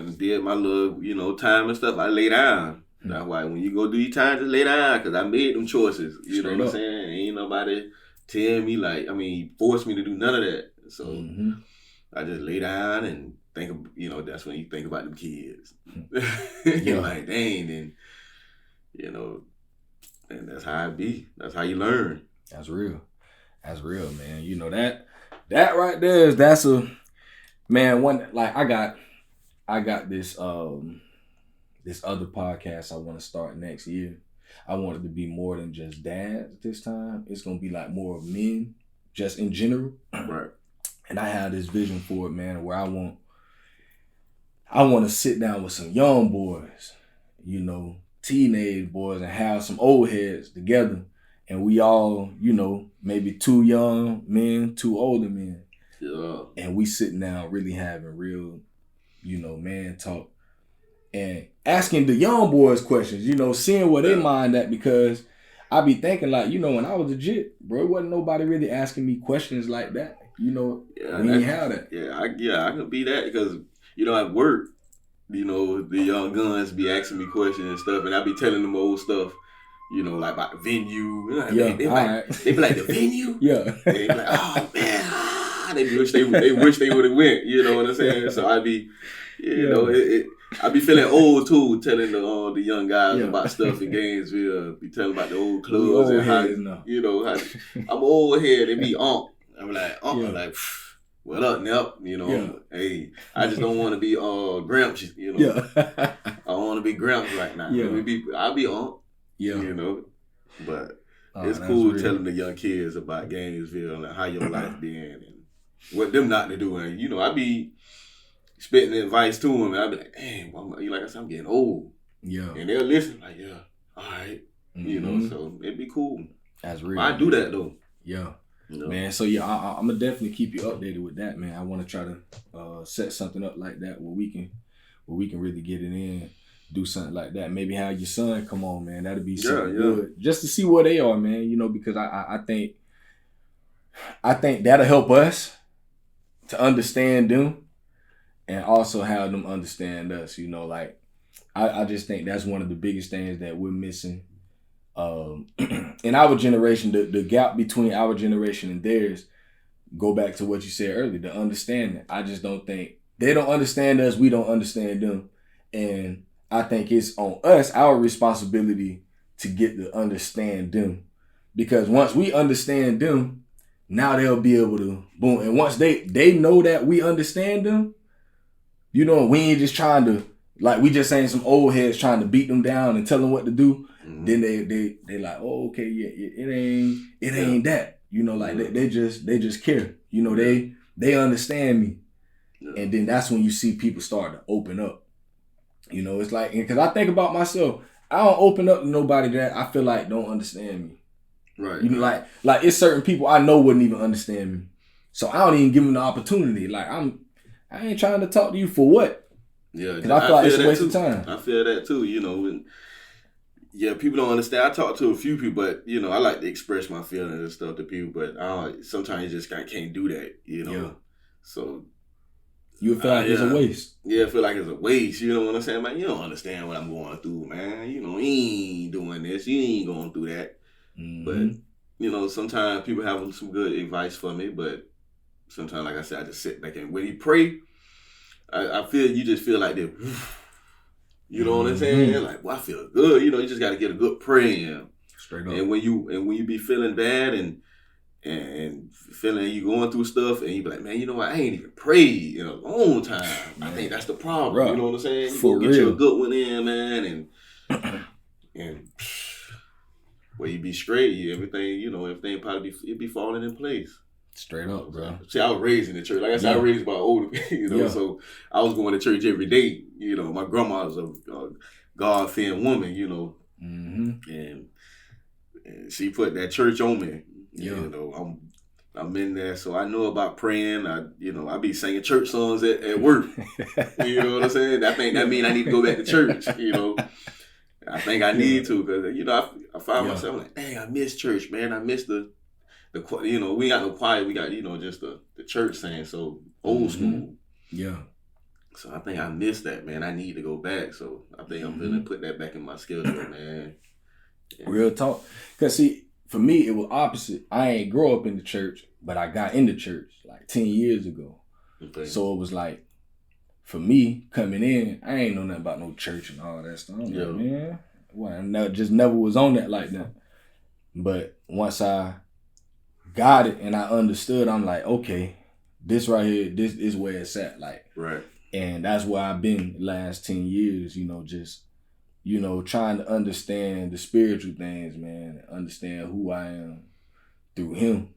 I did my little, time and stuff, I lay down. That's why when you go do your time, just lay down, because I made them choices. You know what I'm saying? Ain't nobody tell me, force me to do none of that. So I just lay down and think of, that's when you think about them kids. You're like, dang, and, and that's how it be. That's how you learn. That's real. That's real, man. That right there that's a, man, one, like I got this this other podcast I want to start next year. I want it to be more than just dads this time. It's going to be like more of men, just in general. Right. And I have this vision for it, man, where I want to sit down with some young boys, teenage boys, and have some old heads together. And we all, maybe 2 young men, 2 older men. Yeah. And we sitting down really having real, man talk. And asking the young boys questions, seeing where they mind at, because I be thinking like, when I was legit, bro, wasn't nobody really asking me questions like that. We ain't have that. Yeah, I could be that because, at work, the young guns be asking me questions and stuff, and I be telling them old stuff, like about the venue. They be like, the venue? Yeah. They be like, oh, man. They wish they would have went, you know what I'm saying? So I be, I be feeling old too, telling the young guys about stuff in Gainesville. Be telling about the old clubs and how how I'm old head. They be I'm like I'm like, what up, Nep? Hey, I just don't want to be Gramps. I don't want to be Gramps right now. I'll be but it's cool telling the young kids about Gainesville and how your life been and what them not to do. And I be spitting advice to them, and I be like, dang, like I said, I'm getting old. Yeah. And they'll listen like, yeah, all right. Mm-hmm. You know, so it'd be cool. That's real. I do that though. Yeah. You know? Man, so yeah, I'm gonna definitely keep you updated with that, man. I want to try to set something up like that where we can really get it in, do something like that. Maybe have your son come on, man. That'd be something good, just to see where they are, man. You know, because I think that'll help us to understand them and also have them understand us. You know, like I just think that's one of the biggest things that we're missing. In our generation, the gap between our generation and theirs, go back to what you said earlier, the understanding. I just don't think they don't understand us, we don't understand them. And I think it's on us, our responsibility to get to understand them. Because once we understand them, now they'll be able to boom. And once they know that we understand them, you know, we ain't just trying to, like, we just ain't some old heads trying to beat them down and tell them what to do. Mm-hmm. Then they like, oh, okay, yeah, it ain't that. You know, like they just care. You know, they understand me. Yeah. And then that's when you see people start to open up. You know, it's like, because I think about myself, I don't open up to nobody that I feel like don't understand me. Right. You know, like it's certain people I know wouldn't even understand me. So I don't even give them the opportunity. Like I ain't trying to talk to you for what? Yeah. Because I feel like it's a waste of time. I feel that too, you know, and yeah, people don't understand. I talk to a few people, but you know, I like to express my feelings and stuff to people, but sometimes you just can't do that, you know. Yeah. So you feel like it's a waste. Yeah, I feel like it's a waste. You know what I'm saying? Man, you don't understand what I'm going through, man. You know, you ain't doing this. You ain't going through that. Mm-hmm. But, you know, sometimes people have some good advice for me, but sometimes, like I said, I just sit back and when you pray, I feel, you just feel like that. You know what I'm saying? Like, well, I feel good. You know, you just got to get a good prayer in. Straight up. And when you be feeling bad and feeling you going through stuff, and you be like, man, you know what? I ain't even prayed in a long time. Man. I think that's the problem. Right. You know what I'm saying? You go get you a good one in, man, and where you be straight, everything probably be falling in place. Straight up, bro. See, I was raised in the church. Like I said, I was raised by older people, so I was going to church every day. You know, my grandma was a God-fearing woman, you know, and she put that church on me. Yeah. You know, I'm in there, so I know about praying. I be singing church songs at work. You know what I'm saying? I think that means I need to go back to church. You know, I think I need to, because you know I find myself like, dang, I miss church, man. I miss the we ain't got no choir. We got just the church saying, so old school. Yeah. So I think I miss that, man. I need to go back. So I think I'm gonna put that back in my schedule, man. Yeah. Real talk. Cause see, for me, it was opposite. I ain't grow up in the church, but I got into church like 10 years ago. Okay. So it was like, for me, coming in, I ain't know nothing about no church and all that stuff. I'm like, man, well, I just never was on that like that. But once I got it and I understood, I'm like, okay, this right here, this is where it's at. Like, right. And that's where I've been the last 10 years, just trying to understand the spiritual things, man, understand who I am through him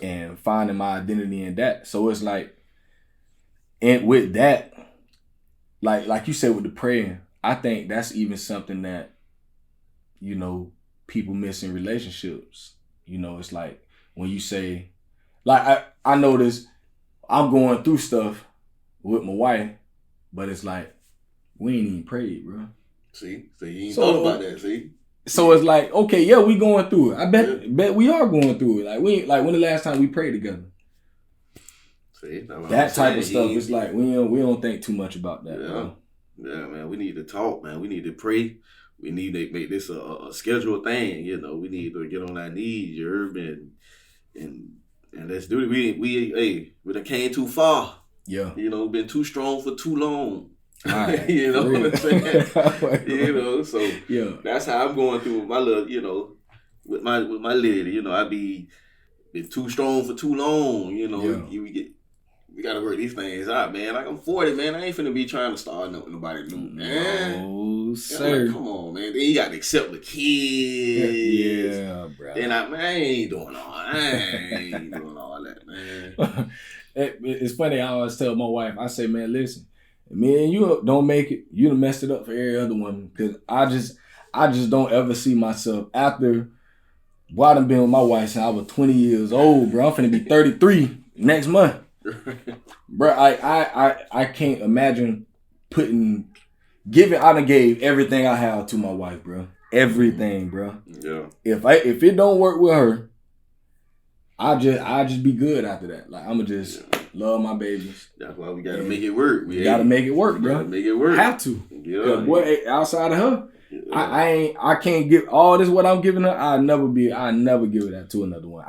and finding my identity in that. So it's like, and with that, like you said with the praying, I think that's even something that, people miss in relationships. It's like when you say, like, I notice I'm going through stuff with my wife, but it's like, we ain't even prayed, bro. See? So you ain't thought about that, see? So it's like, okay, yeah, we going through it. I bet we are going through it. Like when the last time we prayed together? See? That type of stuff, it's like, we don't think too much about that, bro. Yeah, man, we need to talk, man. We need to pray. We need to make this a scheduled thing, We need to get on our knees, you heard me? And let's do it. We done came too far. Yeah. Been too strong for too long. Right. You know what I'm saying? So yeah, that's how I'm going through with my little, with my lady. I been too strong for too long. We gotta work these things out, man. Like, I'm 40, man. I ain't finna be trying to start with nobody new, man. Oh, sir. Like, come on, man. Then you got to accept the kids. Yeah, bro. Then I ain't doing all that, man. It's funny. I always tell my wife, I say, man, listen, Me and you don't make it, you done messed it up for every other woman. Cause I just don't ever see myself after. Boy, I done been with my wife since I was 20 years old, bro. I'm finna be 33 next month. Bro, I can't imagine I done gave everything I have to my wife, bro. Everything, bro. Yeah. If it don't work with her, I just be good after that. Like I'ma just love my babies. That's why we gotta make it work. We gotta make it work, bro. Make it work. Have to. Yeah. Boy, outside of her, yeah. I can't give all this what I'm giving her. I never give that to another one.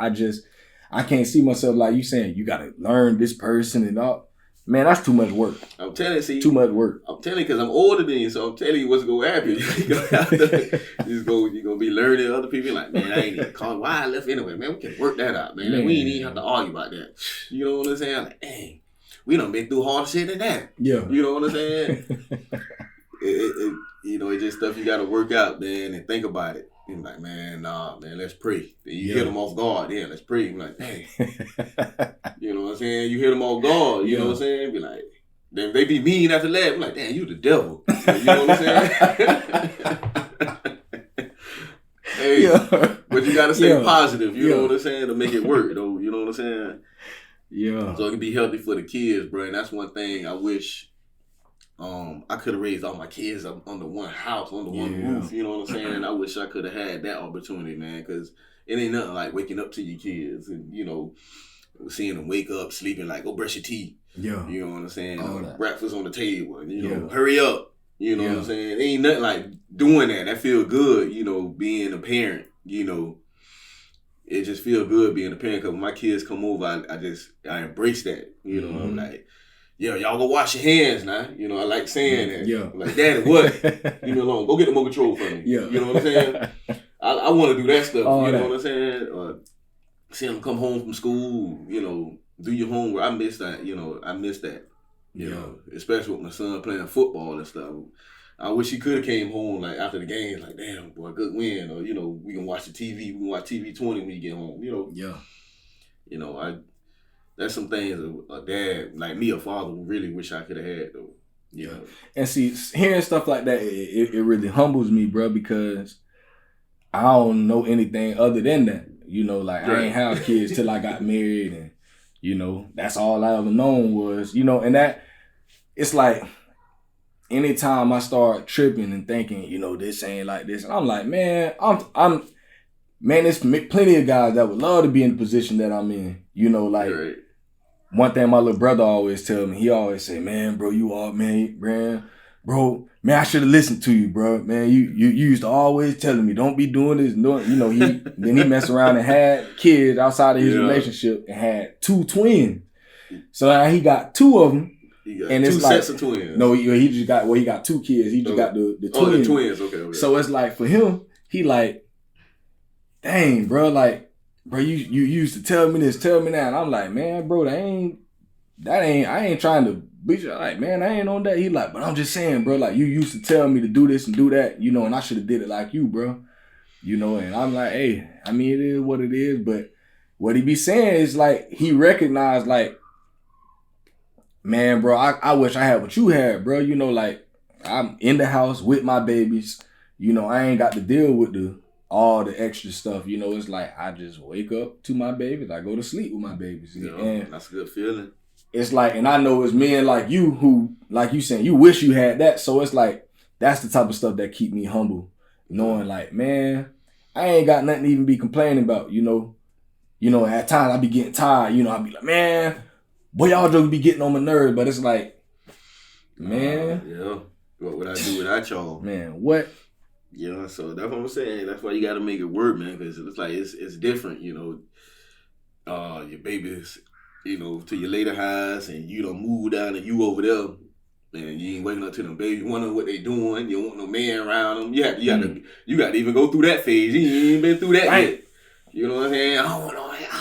I can't see myself like you saying you gotta learn this person and all. Man, that's too much work. I'm telling you, see, too much work. I'm telling you because I'm older than you, so I'm telling you what's gonna happen. You're gonna be learning other people. Like, man, I ain't even calling. Why I left anyway, man? We can work that out, man. We ain't even have to argue about that. You know what I'm saying? Like, dang, we done been through harder shit than that. Yeah. You know what I'm saying? It's just stuff you gotta work out, man, and think about it. You're like, man, nah, man, let's pray. Then you hit them off guard. Yeah, let's pray. I'm like, dang. You know what I'm saying? You hit them off guard. You know what I'm saying? Be like, then they be mean after that. I'm like, damn, you the devil. You know what I'm saying? Hey, but you gotta stay positive. You know what I'm saying? To make it work, though. You know what I'm saying? Yeah. So it can be healthy for the kids, bro. And that's one thing I wish. I could have raised all my kids up under one house, under one roof. You know what I'm saying? I wish I could have had that opportunity, man, because it ain't nothing like waking up to your kids and, seeing them wake up, sleeping, like, go brush your teeth. Yeah. You know what I'm saying? Breakfast on the table. And, hurry up. You know what I'm saying? It ain't nothing like doing that. That feel good, being a parent, It just feel good being a parent because when my kids come over, I embrace that. I'm like, yeah, y'all go wash your hands now. I like saying that. Yeah. I'm like, Daddy, what? Leave me alone. Go get the remote control for me. Yeah. You know what I'm saying? I want to do that stuff. Know what I'm saying? See them come home from school, do your homework. I miss that. I miss that. Especially with my son playing football and stuff. I wish he could have came home like after the game, like, damn, boy, good win. Or, we can watch the TV. We can watch TV 20 when you get home. Yeah. That's some things a dad, like me, a father, really wish I could have had, though. Yeah. And see, hearing stuff like that, it really humbles me, bro, because I don't know anything other than that. I ain't have kids till I got married, and, that's all I ever known was, and that, it's like, anytime I start tripping and thinking, this ain't like this, and I'm like, man, there's plenty of guys that would love to be in the position that I'm in, Right. One thing my little brother always tell me, he always say, man, bro, you all, man, I should have listened to you, bro. Man, you used to always telling me, don't be doing this. Then he messed around and had kids outside of his relationship and had 2 twins. So now he got 2 of them. He got 2 sets of twins. No, he got 2 kids. He just got the twins. Oh, the twins, okay. So it's like, for him, he like, dang, bro, like, bro, you used to tell me this, tell me that. And I'm like, man, bro, I ain't trying to beat you. Like, man, I ain't on that. He like, but I'm just saying, bro, like, you used to tell me to do this and do that, and I should have did it like you, bro. And I'm like, hey, I mean, it is what it is. But what he be saying is like, he recognized, like, man, bro, I wish I had what you had, bro. Like, I'm in the house with my babies. I ain't got to deal with all the extra stuff. It's like I just wake up to my babies. I go to sleep with my babies. And that's a good feeling. It's like, and I know it's men like you who, like you saying, you wish you had that. So it's like, that's the type of stuff that keep me humble. Knowing like, man, I ain't got nothing to even be complaining about, at times I be getting tired, I be like, man, boy, y'all just be getting on my nerves. But it's like, man. What would I do without y'all? Man, what? So that's what I'm saying. That's why you got to make it work, man, because it's like, it's different, your babies, to your later highs, and you don't move down and you over there, and you ain't waking up to them babies, wondering what they doing. You don't want no man around them. You got to even go through that phase. You ain't been through that yet. You know what I'm saying? I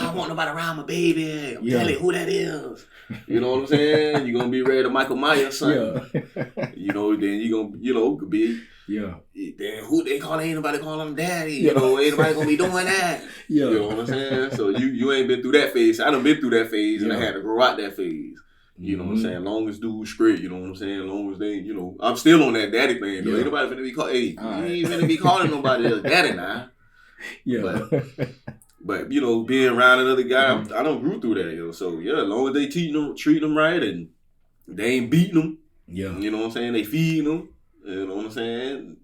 don't want nobody around my baby. I'm telling you who that is. You know what I'm saying? You're going to be ready to Michael Myers, son. Then you're going to, could be. Yeah. Then who they call? Ain't nobody calling him daddy. Ain't nobody gonna be doing that. You know what I'm saying? So you ain't been through that phase. I done been through that phase, and I had to grow out that phase. You know what I'm saying? Long as dudes straight, you know what I'm saying? Long as they, you know, I'm still on that daddy thing, though. Ain't nobody finna be called, hey, you ain't finna be calling nobody else daddy now. Yeah. But you know, being around another guy, I don't grew through that, yo. So yeah, as long as they treat them right and they ain't beating them, you know what I'm saying? They feeding them, you know what I'm saying?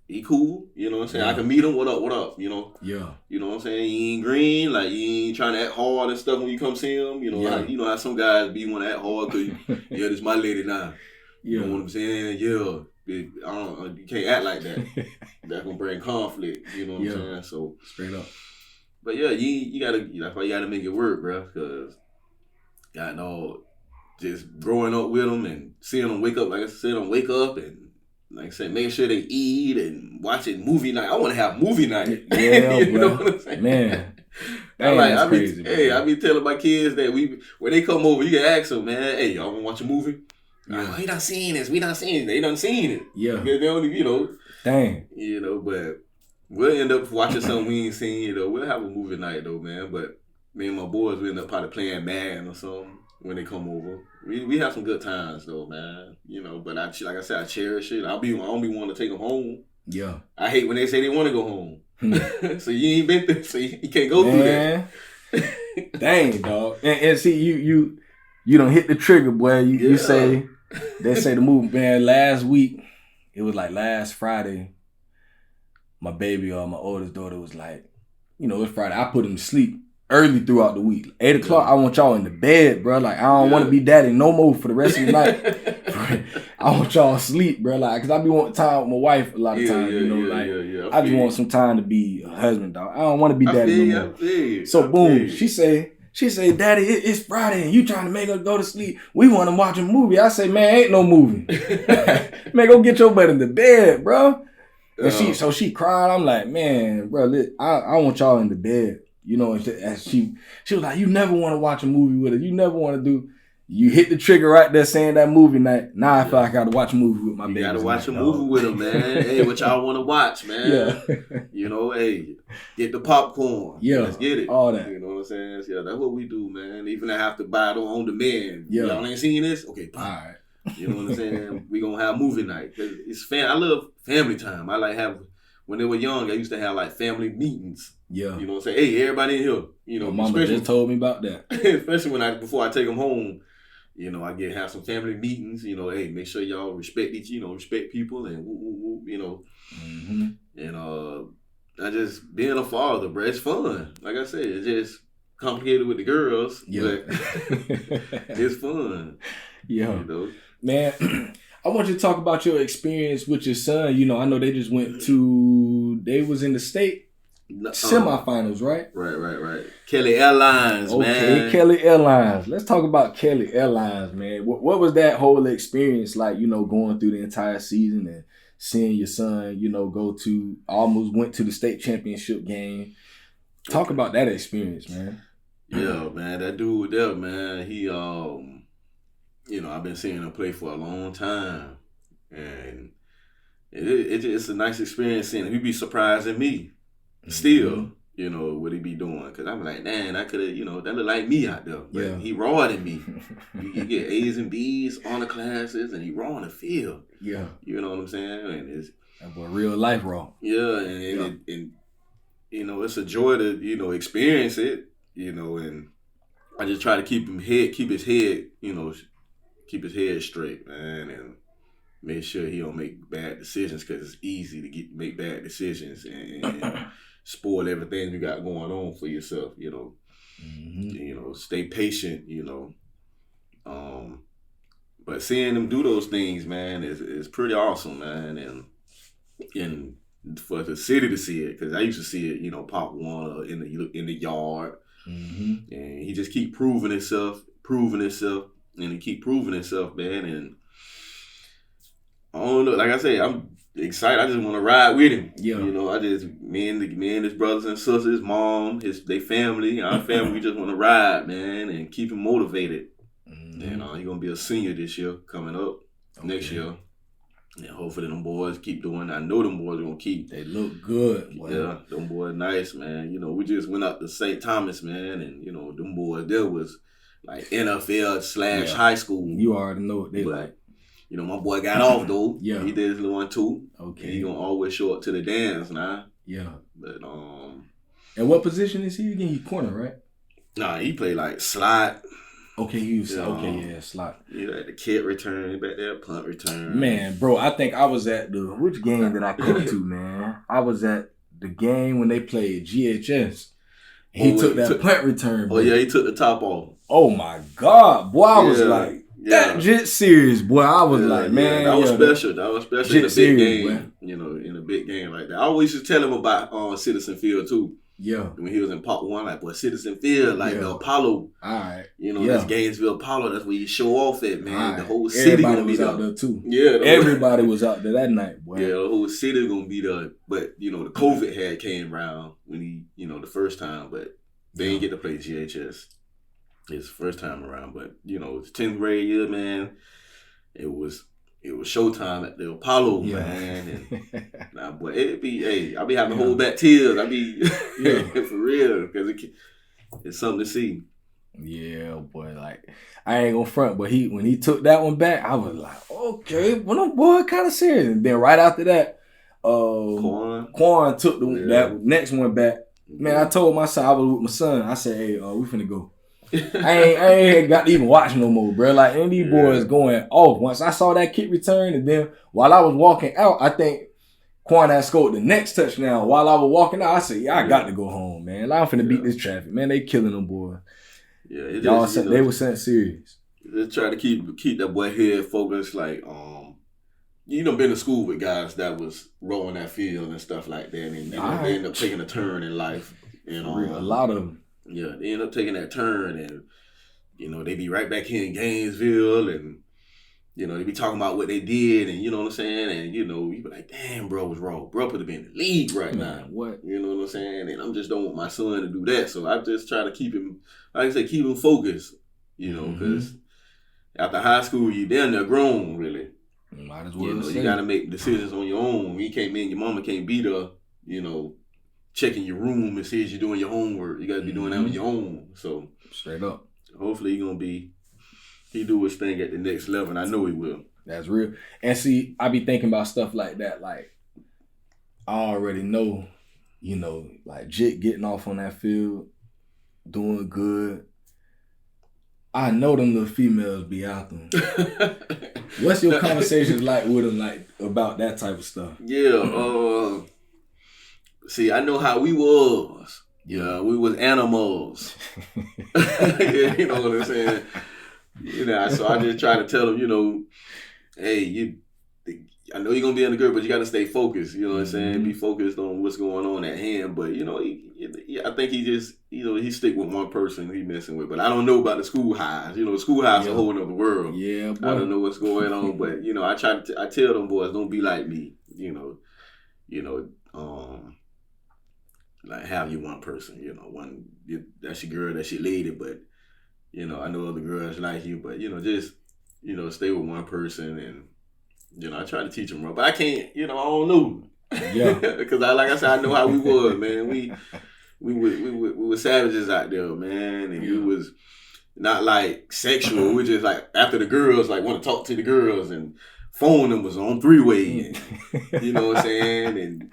He cool, you know what I'm saying? I can meet him, what up, you know? Yeah. You know what I'm saying? He ain't green, like he ain't trying to act hard and stuff when you come see him. You know, how some guys be want to act hard because this is my lady now. You know what I'm saying? Yeah. You can't act like that. That's gonna bring conflict. You know what I'm saying? So straight up. But yeah, you gotta. That's why you gotta make it work, bro. Because just growing up with them and seeing them wake up, like I said, and like I said, making sure they eat and watching movie night. I want to have movie night. Yeah, you know what I'm saying? Man. I be telling my kids that when they come over, you can ask them, man, hey, y'all wanna watch a movie? Yeah. We done seen this. We done seen it. They done seen it. Yeah. They only, you know. Dang. You know, but we'll end up watching something we ain't seen, you know. We'll have a movie night, though, man. But me and my boys, we end up probably playing Madden or something when they come over. We have some good times, though, man. You know, but like I said, I cherish it. I don't be wanting to take them home. Yeah. I hate when they say they want to go home. So you ain't been there, so you can't go through that. Dang, dog. And see, you don't hit the trigger, boy. You say... They say the movie, man, last week, it was like last Friday, my baby or my oldest daughter was like, you know, it's Friday. I put him to sleep early throughout the week. 8 o'clock, I want y'all in the bed, bro. Like, I don't want to be daddy no more for the rest of the night. I want y'all asleep, bro. Like, because I be wanting time with my wife a lot of times, you know, I just want some time to be a husband, dog. I don't want to be daddy no more. So, boom, she say, Daddy, it's Friday and you trying to make us go to sleep. We want to watch a movie. I say, man, ain't no movie. Man, go get your butt in the bed, bro. And she cried. I'm like, man, bro, I want y'all in the bed. You know, and she was like, you never want to watch a movie with us. You never want to do. You hit the trigger right there saying that movie night. Now I feel like I got to watch a movie with my baby. You got to watch a movie with them, man. Hey, what y'all want to watch, man? Yeah. You know, hey, get the popcorn. Yeah. Let's get it. All that. You know what I'm saying? Yeah, that's what we do, man. Even if I have to buy it on demand. Yeah. Y'all ain't seen this? Okay, fine. All right. You know what I'm saying? We going to have movie night. It's I love family time. I like when they were young, I used to have like family meetings. Yeah. You know what I'm saying? Hey, everybody in here. You know, my mama just told me about that. Especially before I take them home. You know, I have some family meetings. You know, hey, make sure y'all respect people, and you know, and I just being a father, bro. It's fun. Like I said, it's just complicated with the girls, but it's fun. Yeah, you know? Man. I want you to talk about your experience with your son. You know, I know they just they was in the state semifinals, right? Right. Kelly Airlines, man. Okay, Kelly Airlines. Let's talk about Kelly Airlines, man. What was that whole experience like, you know, going through the entire season and seeing your son, you know, almost went to the state championship game? Talk about that experience, man. Yeah, man. That dude there, man, he, you know, I've been seeing him play for a long time. And it's a nice experience seeing him. He be surprising me. Still, you know, what he be doing. Because I'm like, man, I could have, you know, that look like me out there. But he raw than me. You get A's and B's on the classes, and he raw on the field. Yeah. You know what I'm saying? And it's that boy real life raw. Yeah, and you know, it's a joy to, you know, experience it, you know, and I just try to keep his head straight, man, and make sure he don't make bad decisions, because it's easy to make bad decisions and spoil everything you got going on for yourself, you know. You know, stay patient, you know. But seeing them do those things, man, is pretty awesome, man, and for the city to see it, because I used to see it, you know, Pop Warner in the yard, and he just keep proving himself, and he keep proving himself, man, and I don't know, like I say, I'm excited. I just want to ride with him. Yeah. You know, me and his brothers and sisters, his mom, their family, our family, we just want to ride, man, and keep him motivated. And he's going to be a senior this year, coming up next year. And hopefully them boys keep doing. I know them boys are going to keep. They look good. Boy. Yeah, them boys nice, man. You know, we just went out to St. Thomas, man, and, you know, them boys there was like NFL / high school. You already know what they like. You know, my boy got off though. Yeah. He did his little 1 too. Okay. He gonna always show up to the dance now. Yeah. But And what position is he again? He corner, right? Nah, he played like slot. Okay, he was slot. Yeah, the kick return, back there, punt return. Man, bro, I think I was at which game did I come to, man? I was at the game when they played GHS. He took that punt return, bro. Oh yeah, he took the top off. Oh my God, boy, I was like, that shit serious, boy. I was like, man, that was special. That was special in a big serious, game. Boy. You know, in a big game like that. I always used to tell him about Citizen Field too. Yeah. When he was in Part 1, like, boy, Citizen Field, like the Apollo. All right. You know, that's Gainesville Apollo. That's where you show off at, man. Right. The whole city Everybody gonna be was there. out there too. Yeah. Everybody was out there that night, boy. Yeah, the whole city gonna be there. But, you know, the COVID had came around when he, you know, the first time, but they didn't get to play GHS. His first time around. But, you know, it's 10th grade year, man. It was showtime at the Apollo, man. And nah, boy, I be having to hold back tears. I be for real, because it's something to see. Yeah, boy. Like, I ain't gonna front, but when he took that one back, I was like, okay, well, no, boy, kind of serious. And then right after that, Quan took that next one back. Man, I told my son, I was with my son. I said, hey, we finna go. I ain't got to even watch no more, bro. Like, any of these boys going off. Once I saw that kick return, and then while I was walking out, I think Quan had scored the next touchdown. While I was walking out, I said, I got to go home, man. I'm finna beat this traffic, man. They killing them boys. Yeah, they were sent serious. Just try to keep that boy head focused. Like, you know, been to school with guys that was rolling that field and stuff like that, and they end up taking a turn in life. You know, a lot of them. Yeah, they end up taking that turn, and you know, they be right back here in Gainesville, and you know, they be talking about what they did, and you know what I'm saying, and you know, you be like, damn, bro was wrong. Bro could have been in the league right now. What? You know what I'm saying? And I'm just don't want my son to do that, so I just try to keep him, like I say, keep him focused. You know, because after high school, you damn near grown, really. Might as well. You know, you got to make decisions on your own. You can't, your mama can't be there, you know, checking your room and see if you're doing your homework. You got to be doing that on your own. So straight up. Hopefully he do his thing at the next level, and I know he will. That's real. And see, I be thinking about stuff like that. Like, I already know, you know, like Jit getting off on that field, doing good. I know them little females be out there. What's your conversations like with them, like about that type of stuff? Yeah, see, I know how we was. Yeah, we was animals. Yeah, you know what I'm saying? You know, so I just try to tell them, you know, hey, I know you're gonna be in the good, but you got to stay focused. You know what I'm saying? Be focused on what's going on at hand. But you know, I think he just, you know, he stick with one person he messing with. But I don't know about the school highs. You know, school highs a whole other world. Yeah, boy. I don't know what's going on, but you know, I tell them boys, don't be like me. Like have you one person. You know, that's your girl, that's your lady. But you know, I know other girls like you. But you know, just stay with one person and. You know, I try to teach them, but I can't. You know, I don't know. Yeah, because like I said, I know how we was, man. We were savages out there, man, and we was not like sexual. We just like after the girls, like want to talk to the girls, and phone numbers on 3-way. You know what I'm saying? And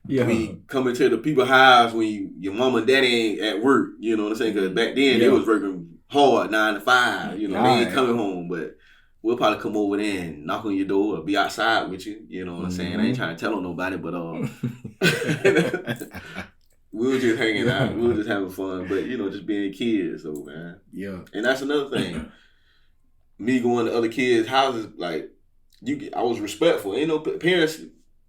we coming to the people's house when your mom and daddy ain't at work. You know what I'm saying? Because back then they was working hard 9 to 5. You know, they ain't coming home, but. We'll probably come over there and knock on your door or be outside with you. You know what I'm saying? I ain't trying to tell on nobody, but we were just hanging out. We were just having fun. But, you know, just being kids, though, man. Yeah. And that's another thing. Me going to other kids' houses, like, I was respectful. Ain't no parents,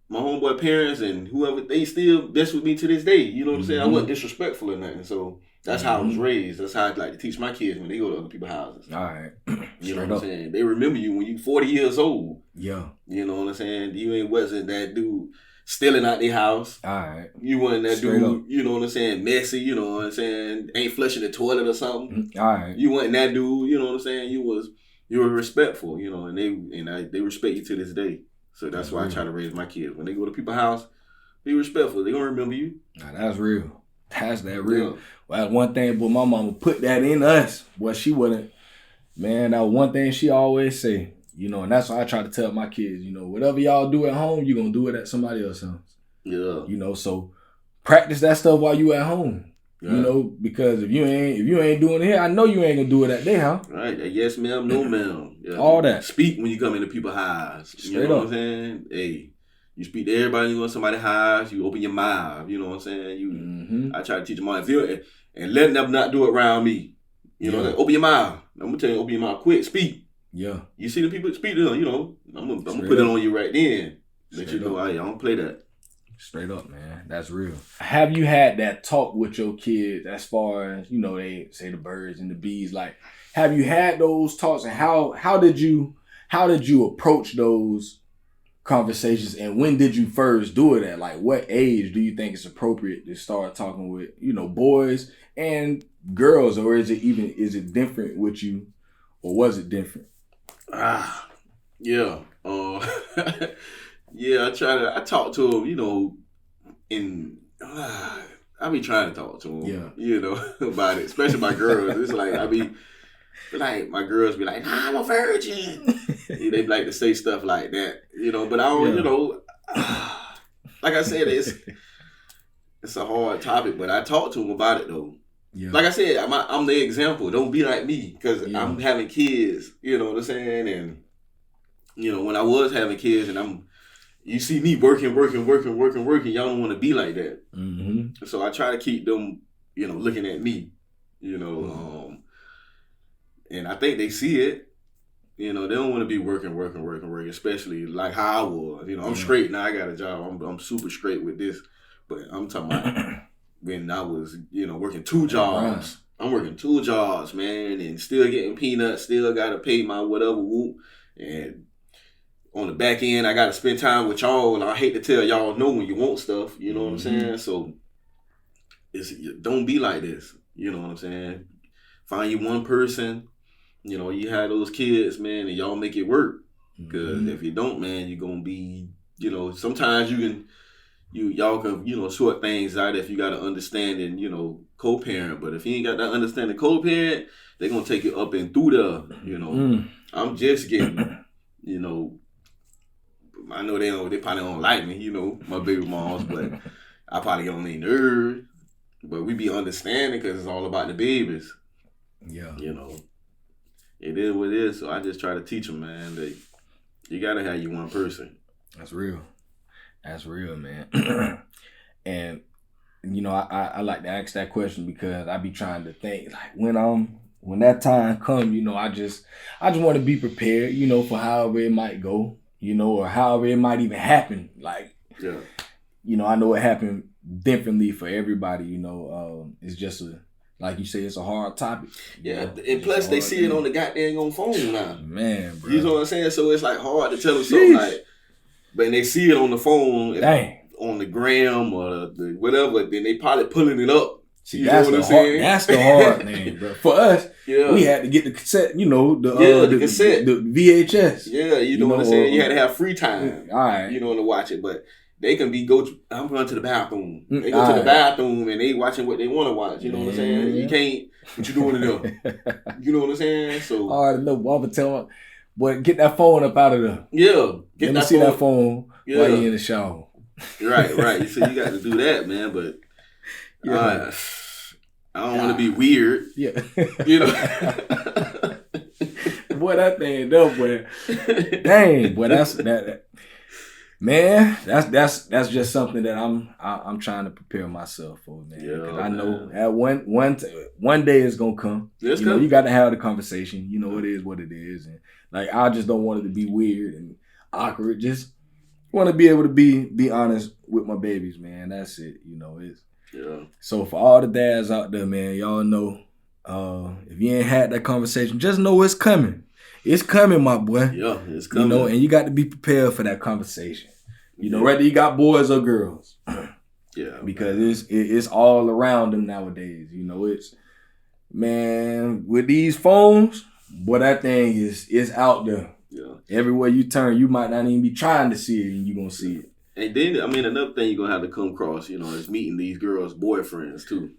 my homeboy parents and whoever, they still mess with me to this day. You know what I'm saying? I wasn't disrespectful or nothing. So that's how I was raised. That's how I like to teach my kids when they go to other people's houses. All right. You know what I'm saying? They remember you when you 40 years old. Yeah. You know what I'm saying? You wasn't that dude stealing out their house. All right. You wasn't that dude, you know what I'm saying, messy, you know what I'm saying, ain't flushing the toilet or something. All right. You wasn't that dude, you know what I'm saying? You were respectful, you know, and they respect you to this day. So that's why I try to raise my kids. When they go to people's house, be respectful. They gonna remember you. Nah, that's real. That's that real. Well, one thing, but my mama put that in us. Well, she wouldn't. Man, that was one thing she always say. You know, and that's why I try to tell my kids. You know, whatever y'all do at home, you gonna do it at somebody else's house. Yeah. You know, so practice that stuff while you at home. Yeah. You know, because if you ain't doing it here, I know you ain't gonna do it at their house. Right. Yes, ma'am, no, ma'am. Yeah. All that. Speak when you come into people's house. Straight you know up. what I'm saying? Hey, you speak to everybody when you go to somebody's house. You open your mouth. You know what I'm saying? I try to teach them all. And letting them not do it around me. You know, like, open your mouth. I'm gonna tell you, open your mouth quick. Speak. Yeah. You see the people speak to them. You know, I'm gonna put it on you right then. Let you know, I don't play that. Straight up, man. That's real. Have you had that talk with your kids as far as, you know, they say the birds and the bees? Like, have you had those talks, and how did you approach those conversations, and when did you first do it at? Like, what age do you think it's appropriate to start talking with, you know, boys and girls, or is it different with you, or was it different? Yeah. Yeah, I talk to him, you know, I be trying to talk to him, you know, about it, especially my girls. It's like, my girls be like, nah, I'm a virgin. They like to say stuff like that, you know, but I don't, you know, like I said, it's a hard topic, but I talk to them about it though. Yeah. Like I said, I'm the example. Don't be like me, because I'm having kids, you know what I'm saying? And, you know, when I was having kids and you see me working, y'all don't want to be like that. Mm-hmm. So I try to keep them, you know, looking at me, you know, and I think they see it. You know, they don't want to be working, especially like how I was. You know, I'm straight now. I got a job. I'm super straight with this. But I'm talking about when I was, you know, working 2 jobs. I'm working 2 jobs, man, and still getting peanuts, still got to pay my whatever whoop. And on the back end, I got to spend time with y'all, and I hate to tell y'all no when you want stuff, you know what I'm saying? So, don't be like this, you know what I'm saying? Find you one person, you know, you have those kids, man, and y'all make it work. Because if you don't, man, you're going to be, you know, sometimes y'all can, you know, sort things out if you got to understand and, you know, co-parent. But if you ain't got that understanding co-parent, they're going to take you up and through the, you know. I'm just getting, you know, I know they probably don't like me, you know, my baby moms, but I probably get on their nerves. But we be understanding because it's all about the babies. Yeah. You know, it is what it is. So I just try to teach them, man, that you got to have you one person. That's real. That's real, man. And, you know, I like to ask that question because I be trying to think, like, when that time comes, you know, I just want to be prepared, you know, for however it might go, you know, or however it might even happen. Like, you know, I know it happened differently for everybody, you know. It's just like you say, it's a hard topic. Yeah, and plus they see it on the goddamn phone now. Man, bro. You know what I'm saying? So it's like hard to tell them something like, but they see it on the phone, on the gram or the whatever, then they probably pulling it up. See, you know what I'm saying? That's the hard thing, bro. For us, we had to get the cassette, you know, the cassette, the VHS. Yeah, you know what I'm saying? You had to have free time, all right, you know, to watch it. But they can I'm going to the bathroom. They go to the bathroom and they watching what they want to watch. You know what I'm saying? You can't, what you doing to them? You know what I'm saying? So all right, no, I'm gonna tell them, boy, get that phone up out of there. Yeah, let me see that phone while you're in the shower. Right. So you got to do that, man. But I don't want to be weird. Yeah, you know. Boy, that thing though, boy. Dang, boy, that's that. Man, that's just something that I'm trying to prepare myself for, man. Because I know at one day it's gonna come. You know, you got to have the conversation. You know, it is what it is, and like I just don't want it to be weird and awkward. Just want to be able to be honest with my babies, man. That's it. You know, So for all the dads out there, man, y'all know, if you ain't had that conversation, just know it's coming. It's coming, my boy. Yeah, it's coming. You know, and you got to be prepared for that conversation. You know, whether you got boys or girls. Yeah. Because it's all around them nowadays. You know, it's, man, with these phones, boy, that thing is out there. Yeah. Everywhere you turn, you might not even be trying to see it, and you're going to see it. And then, I mean, another thing you're going to have to come across, you know, is meeting these girls' boyfriends, too.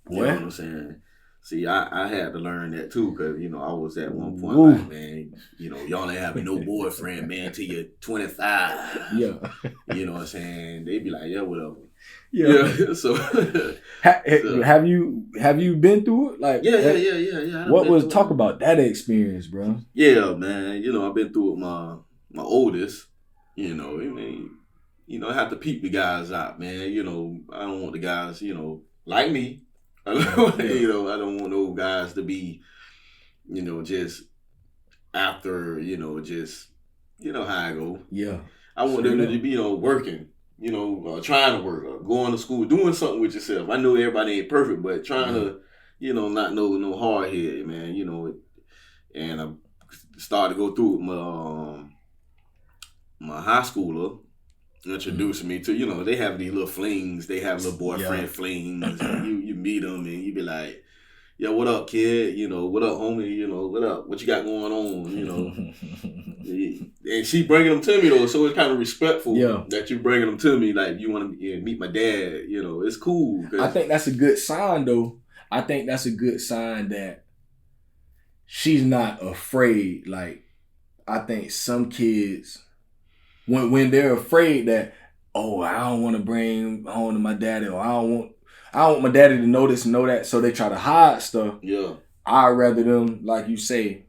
You know what I'm saying? See, I had to learn that, too, because, you know, I was at one point like, man, you know, y'all ain't having no boyfriend, man, till you're 25. Yeah. You know what I'm saying? They be like, yeah, whatever. Yeah. So, have you been through it? Like, yeah. What was talk about that experience, bro? Yeah, man. You know, I've been through it with my oldest. You know, I mean, you know, I have to peep the guys out, man. You know, I don't want the guys, you know, like me. You know, I don't want those guys to be, you know, just after, you know, just, you know how I go. Yeah. I want them to be, you know, working, you know, trying to work, or going to school, doing something with yourself. I know everybody ain't perfect, but trying to, you know, not know no hard head, man, you know. And I started to go through with my high schooler. Introducing me to, you know, they have these little flings. They have little boyfriend flings. And you meet them and you be like, yo, what up, kid? You know, what up, homie? You know, what up? What you got going on? You know. And she bringing them to me, though, so it's kind of respectful that you bringing them to me. Like, you want to meet my dad. You know, it's cool. I think that's a good sign, though. I think that's a good sign that she's not afraid. Like, I think some kids... When they're afraid that, oh, I don't want to bring home to my daddy, or I don't want my daddy to know this and know that, so they try to hide stuff. Yeah. I'd rather them, like you say,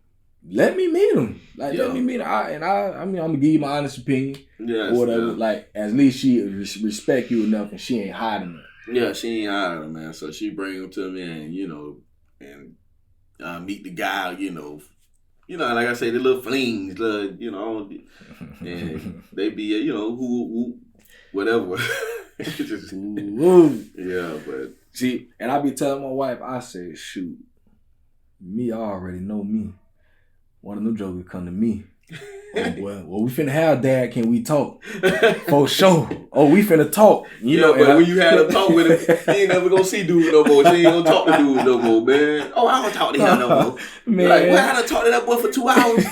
let me meet him. Like, let me meet him. I mean, I'm going to give you my honest opinion. Yes, or whatever. Like, at least she respect you enough and she ain't hiding it. Yeah, she ain't hiding, man. So she bring him to me and, you know, and meet the guy, you know. You know, like I say, the little flings, you know, and they be, you know, who whatever. Just, yeah, but see, and I be telling my wife, I say, shoot, me already know me. One of them jokers come to me. Oh, boy, well, we finna have dad. Can we talk? For sure. Oh, we finna talk. You know, but when you had a talk with him, he ain't never gonna see dude no more. She ain't gonna talk to dude no more, man. Oh, I don't talk to him no more. Man. Like, well, I done talk to that boy for 2 hours.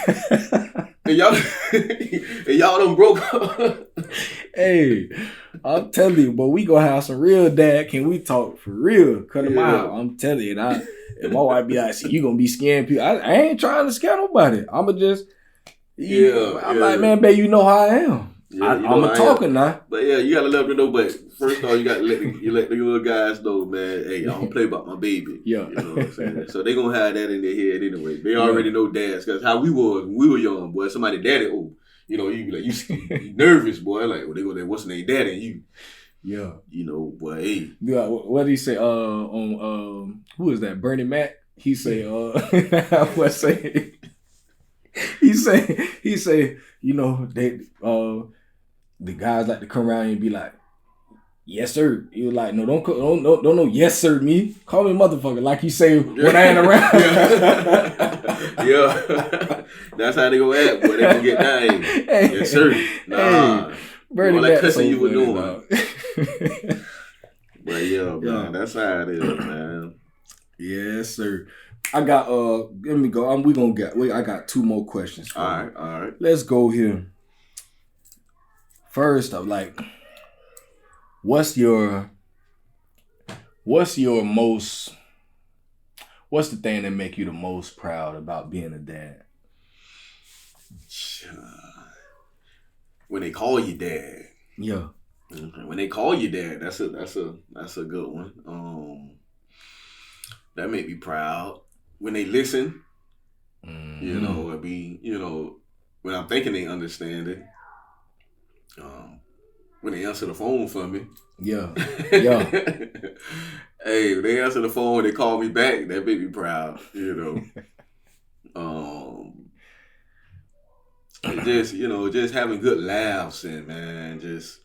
and y'all done broke up. Hey, I'm telling you, but we gonna have some real dad. Can we talk for real? Cut him out. I'm telling you. And my wife be like, see, you gonna be scaring people. I ain't trying to scare nobody. I'ma just... I'm like, man, babe, you know how I am. Yeah, I'm a talker now. But yeah, you gotta let them know. But first of all, you gotta let the little guys know, man. Hey, I don't play about my baby. Yeah, you know what I'm saying. So they gonna have that in their head anyway. They already know dads, because how we was when we were young, boy. Somebody daddy, you know, you be like, you nervous, boy. Like, they go there, what's the name, daddy? And you, you know, boy. Hey, what did he say? On who is that? Bernie Mac. He say, what say? He say, you know, they the guys like to come around and be like, yes sir. He was like, no, don't yes sir me. Call me motherfucker, like you say when I ain't around. Yeah. That's how they go act, boy. They gonna get down. Hey. Yes sir. Nah. Hey, Bernie Mac cussing so you were doing. But yeah, man, that's how it is, man. Yes sir. I got let me go. I got 2 more questions for you. All right. Let's go here. First, I'm like, what's the thing that make you the most proud about being a dad? When they call you dad. Yeah. When they call you dad, that's a good one. That make me proud. When they listen, you know, when I'm thinking they understand it. When they answer the phone for me. Yeah. Hey, when they answer the phone, they call me back, that make me proud, you know. And just having good laughs and, man, just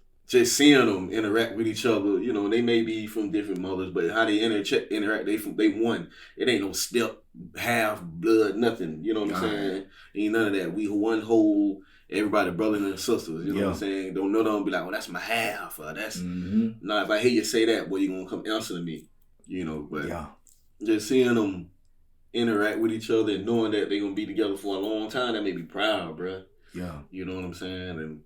seeing them interact with each other. You know, they may be from different mothers, but how they interact, they one. It ain't no step, half, blood, nothing. You know what I'm saying? Ain't none of that. We one whole, everybody brothers and sisters. You know what I'm saying? Don't know them be like, well, that's my half. Or that's Now, if I hear you say that, boy, you gonna come answer to me. You know, but just seeing them interact with each other and knowing that they gonna be together for a long time, that made me proud, bro. Yeah. You know what I'm saying? And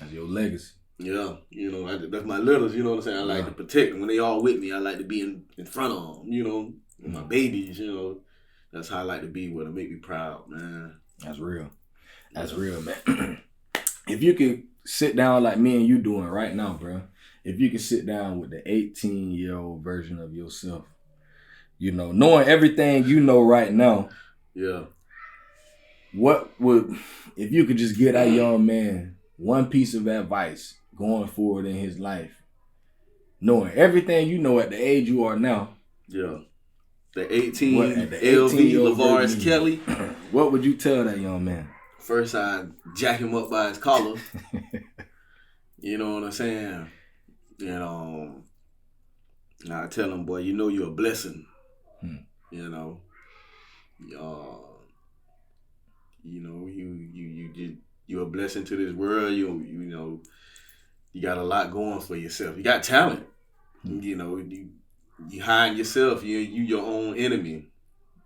that's your legacy. Yeah, you know, that's my littles, you know what I'm saying? I like to protect them. When they all with me, I like to be in front of them, you know, my babies, you know. That's how I like to be with them. Make me proud, man. That's real. That's real, man. If you could sit down like me and you doing right now, bro, if you could sit down with the 18-year-old version of yourself, you know, knowing everything you know right now, yeah, what would, if you could just give that young man one piece of advice going forward in his life, knowing everything you know at the age you are now, yeah. The 18 at the LV 18-year-old Levares Kelly. What would you tell that young man? First, I jack him up by his collar. You know what I'm saying? And I tell him, boy, you know you're a blessing. You know, you're a blessing to this world. You know, you got a lot going for yourself. You got talent. You know, you hide yourself. You your own enemy.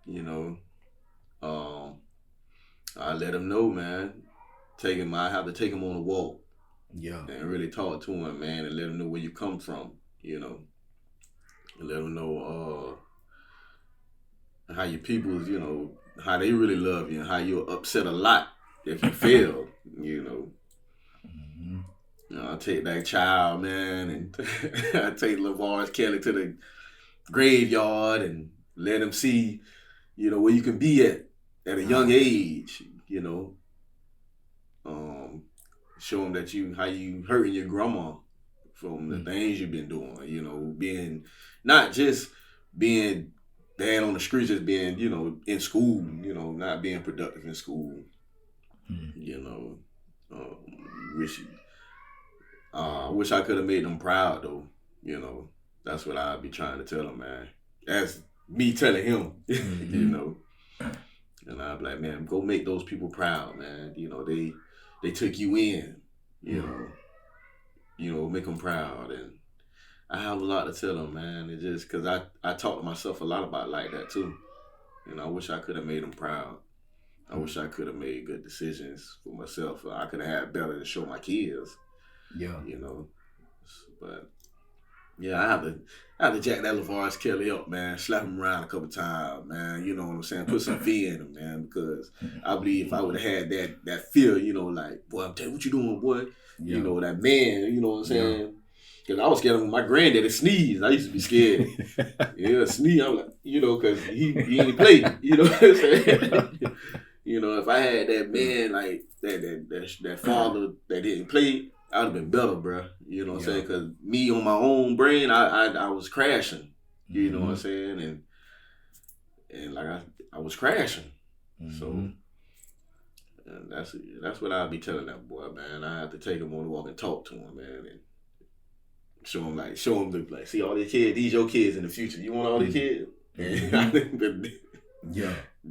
You know, I let him know, man. I have to take him on a walk. Yeah. And really talk to him, man, and let him know where you come from. You know, and let him know how your people's, you know, how they really love you and how you're upset a lot if you fail, you know. You know, I take that child, man, and I take Levares Kelly to the graveyard and let him see, you know, where you can be at a young age, you know. Show him that how you hurting your grandma from the things you've been doing, you know, being not just being bad on the streets, just being, you know, in school, you know, not being productive in school. You know, wish I could have made them proud though. You know, that's what I'd be trying to tell them, man. That's me telling him, you know. And I'd be like, man, go make those people proud, man. You know, they took you in, you know, make them proud. And I have a lot to tell them, man. It's just because I talk to myself a lot about like that too. And I wish I could have made them proud. I wish I could have made good decisions for myself. I could have had better to show my kids. Yeah. You know, but yeah, I have to jack that Levares Kelly up, man. Slap him around a couple times, man. You know what I'm saying? Put some fear in him, man. Because I believe if I would have had that fear, you know, like, boy, I'm telling you what you doing, boy. Yeah. You know, that man, you know what I'm saying? Because I was scared of my granddaddy sneeze. I used to be scared. Sneeze. I'm like, you know, because he ain't play. You know what I'm saying? You know, if I had that man, like, that father that didn't play, I would have been better, bro. You know what I'm saying? Because me on my own brain, I was crashing. You know what I'm saying? And like I was crashing. So and that's what I'll be telling that boy, man. I have to take him on the walk and talk to him, man, and show him the see all these kids. These your kids in the future. You want all these kids? Yeah.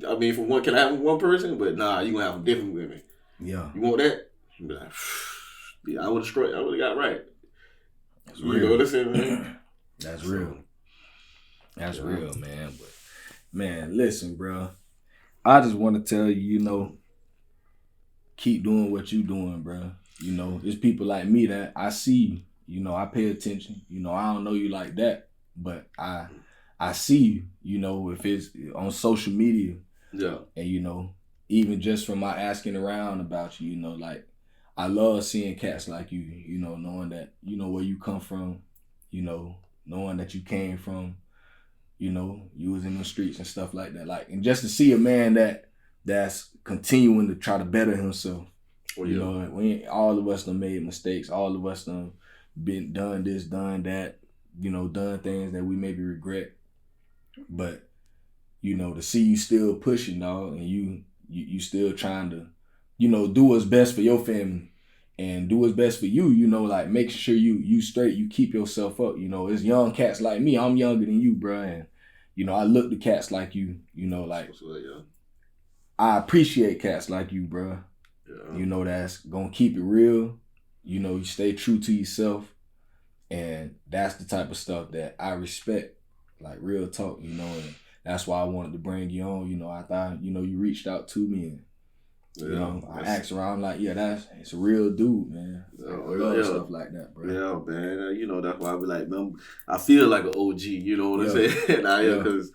I mean, from one, can I have one person? But nah, you gonna have them different women. Yeah. You want that? You be like. Yeah, I would have got right. That's real. You know what I'm saying, man? That's real. That's real, man. But man, listen, bro. I just want to tell you, you know, keep doing what you doing, bro. You know, there's people like me that I see, you know, I pay attention. You know, I don't know you like that, but I see you, you know, if it's on social media. Yeah. And, you know, even just from my asking around about you, you know, like, I love seeing cats like you, you know, knowing that, you know, where you come from, you know, knowing that you came from, you know, you was in the streets and stuff like that. Like, and just to see a man that's continuing to try to better himself. Oh, yeah. You know, all of us done made mistakes. All of us done done this, done that, you know, done things that we maybe regret. But, you know, to see you still pushing, dog, and you still trying to, you know, do what's best for your family and do what's best for you, you know, like make sure you straight, you keep yourself up. You know, it's young cats like me. I'm younger than you, bro. And, you know, I look to cats like you, you know, like I appreciate cats like you, bro. Yeah. You know, that's gonna keep it real. You know, you stay true to yourself. And that's the type of stuff that I respect, like real talk, you know, and that's why I wanted to bring you on. You know, I thought, you know, you reached out to me and, you know, I asked around, I'm like, yeah, it's a real dude, man. Yeah. stuff like that, bro. Yeah, man. You know, that's why I be like, man, I feel like an OG. You know what I'm saying? Because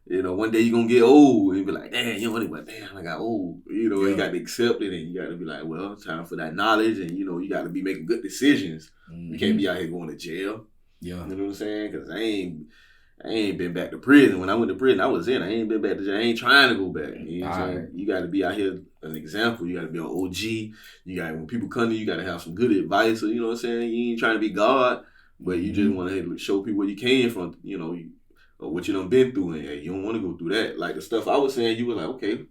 you know, one day you're gonna get old and be like, damn, you know, but damn, I got old. You know, you got to accept it, and you got to be like, well, it's time for that knowledge, and you know, you got to be making good decisions. You can't be out here going to jail. Yeah, you know what I'm saying? Because I ain't been back to prison. When I went to prison, I was in. I ain't been back to jail. I ain't trying to go back. You know what I'm saying? You got to be out here an example. You got to be an OG. You got, when people come to you, got to have some good advice. So, you know what I'm saying? You ain't trying to be God, but you just want to show people where you came from. You know, or what you done been through, and you don't want to go through that. Like the stuff I was saying, you were like, okay,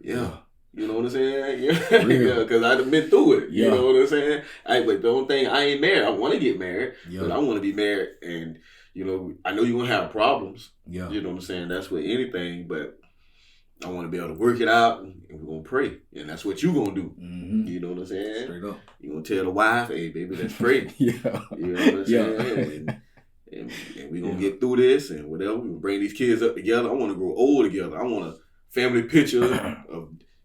yeah. You know what I'm saying? Yeah, because I done been through it. You know what I'm saying? But the only thing, I ain't married. I want to get married, but I want to be married, and you know, I know you're going to have problems. Yeah. You know what I'm saying? That's with anything, but I want to be able to work it out, and we're going to pray. And that's what you're going to do. Mm-hmm. You know what I'm saying? Straight up. You're going to tell the wife, hey, baby, let's pray. You know what I'm saying? And we're going to get through this and whatever. We're going to bring these kids up together. I want to grow old together. I want a family picture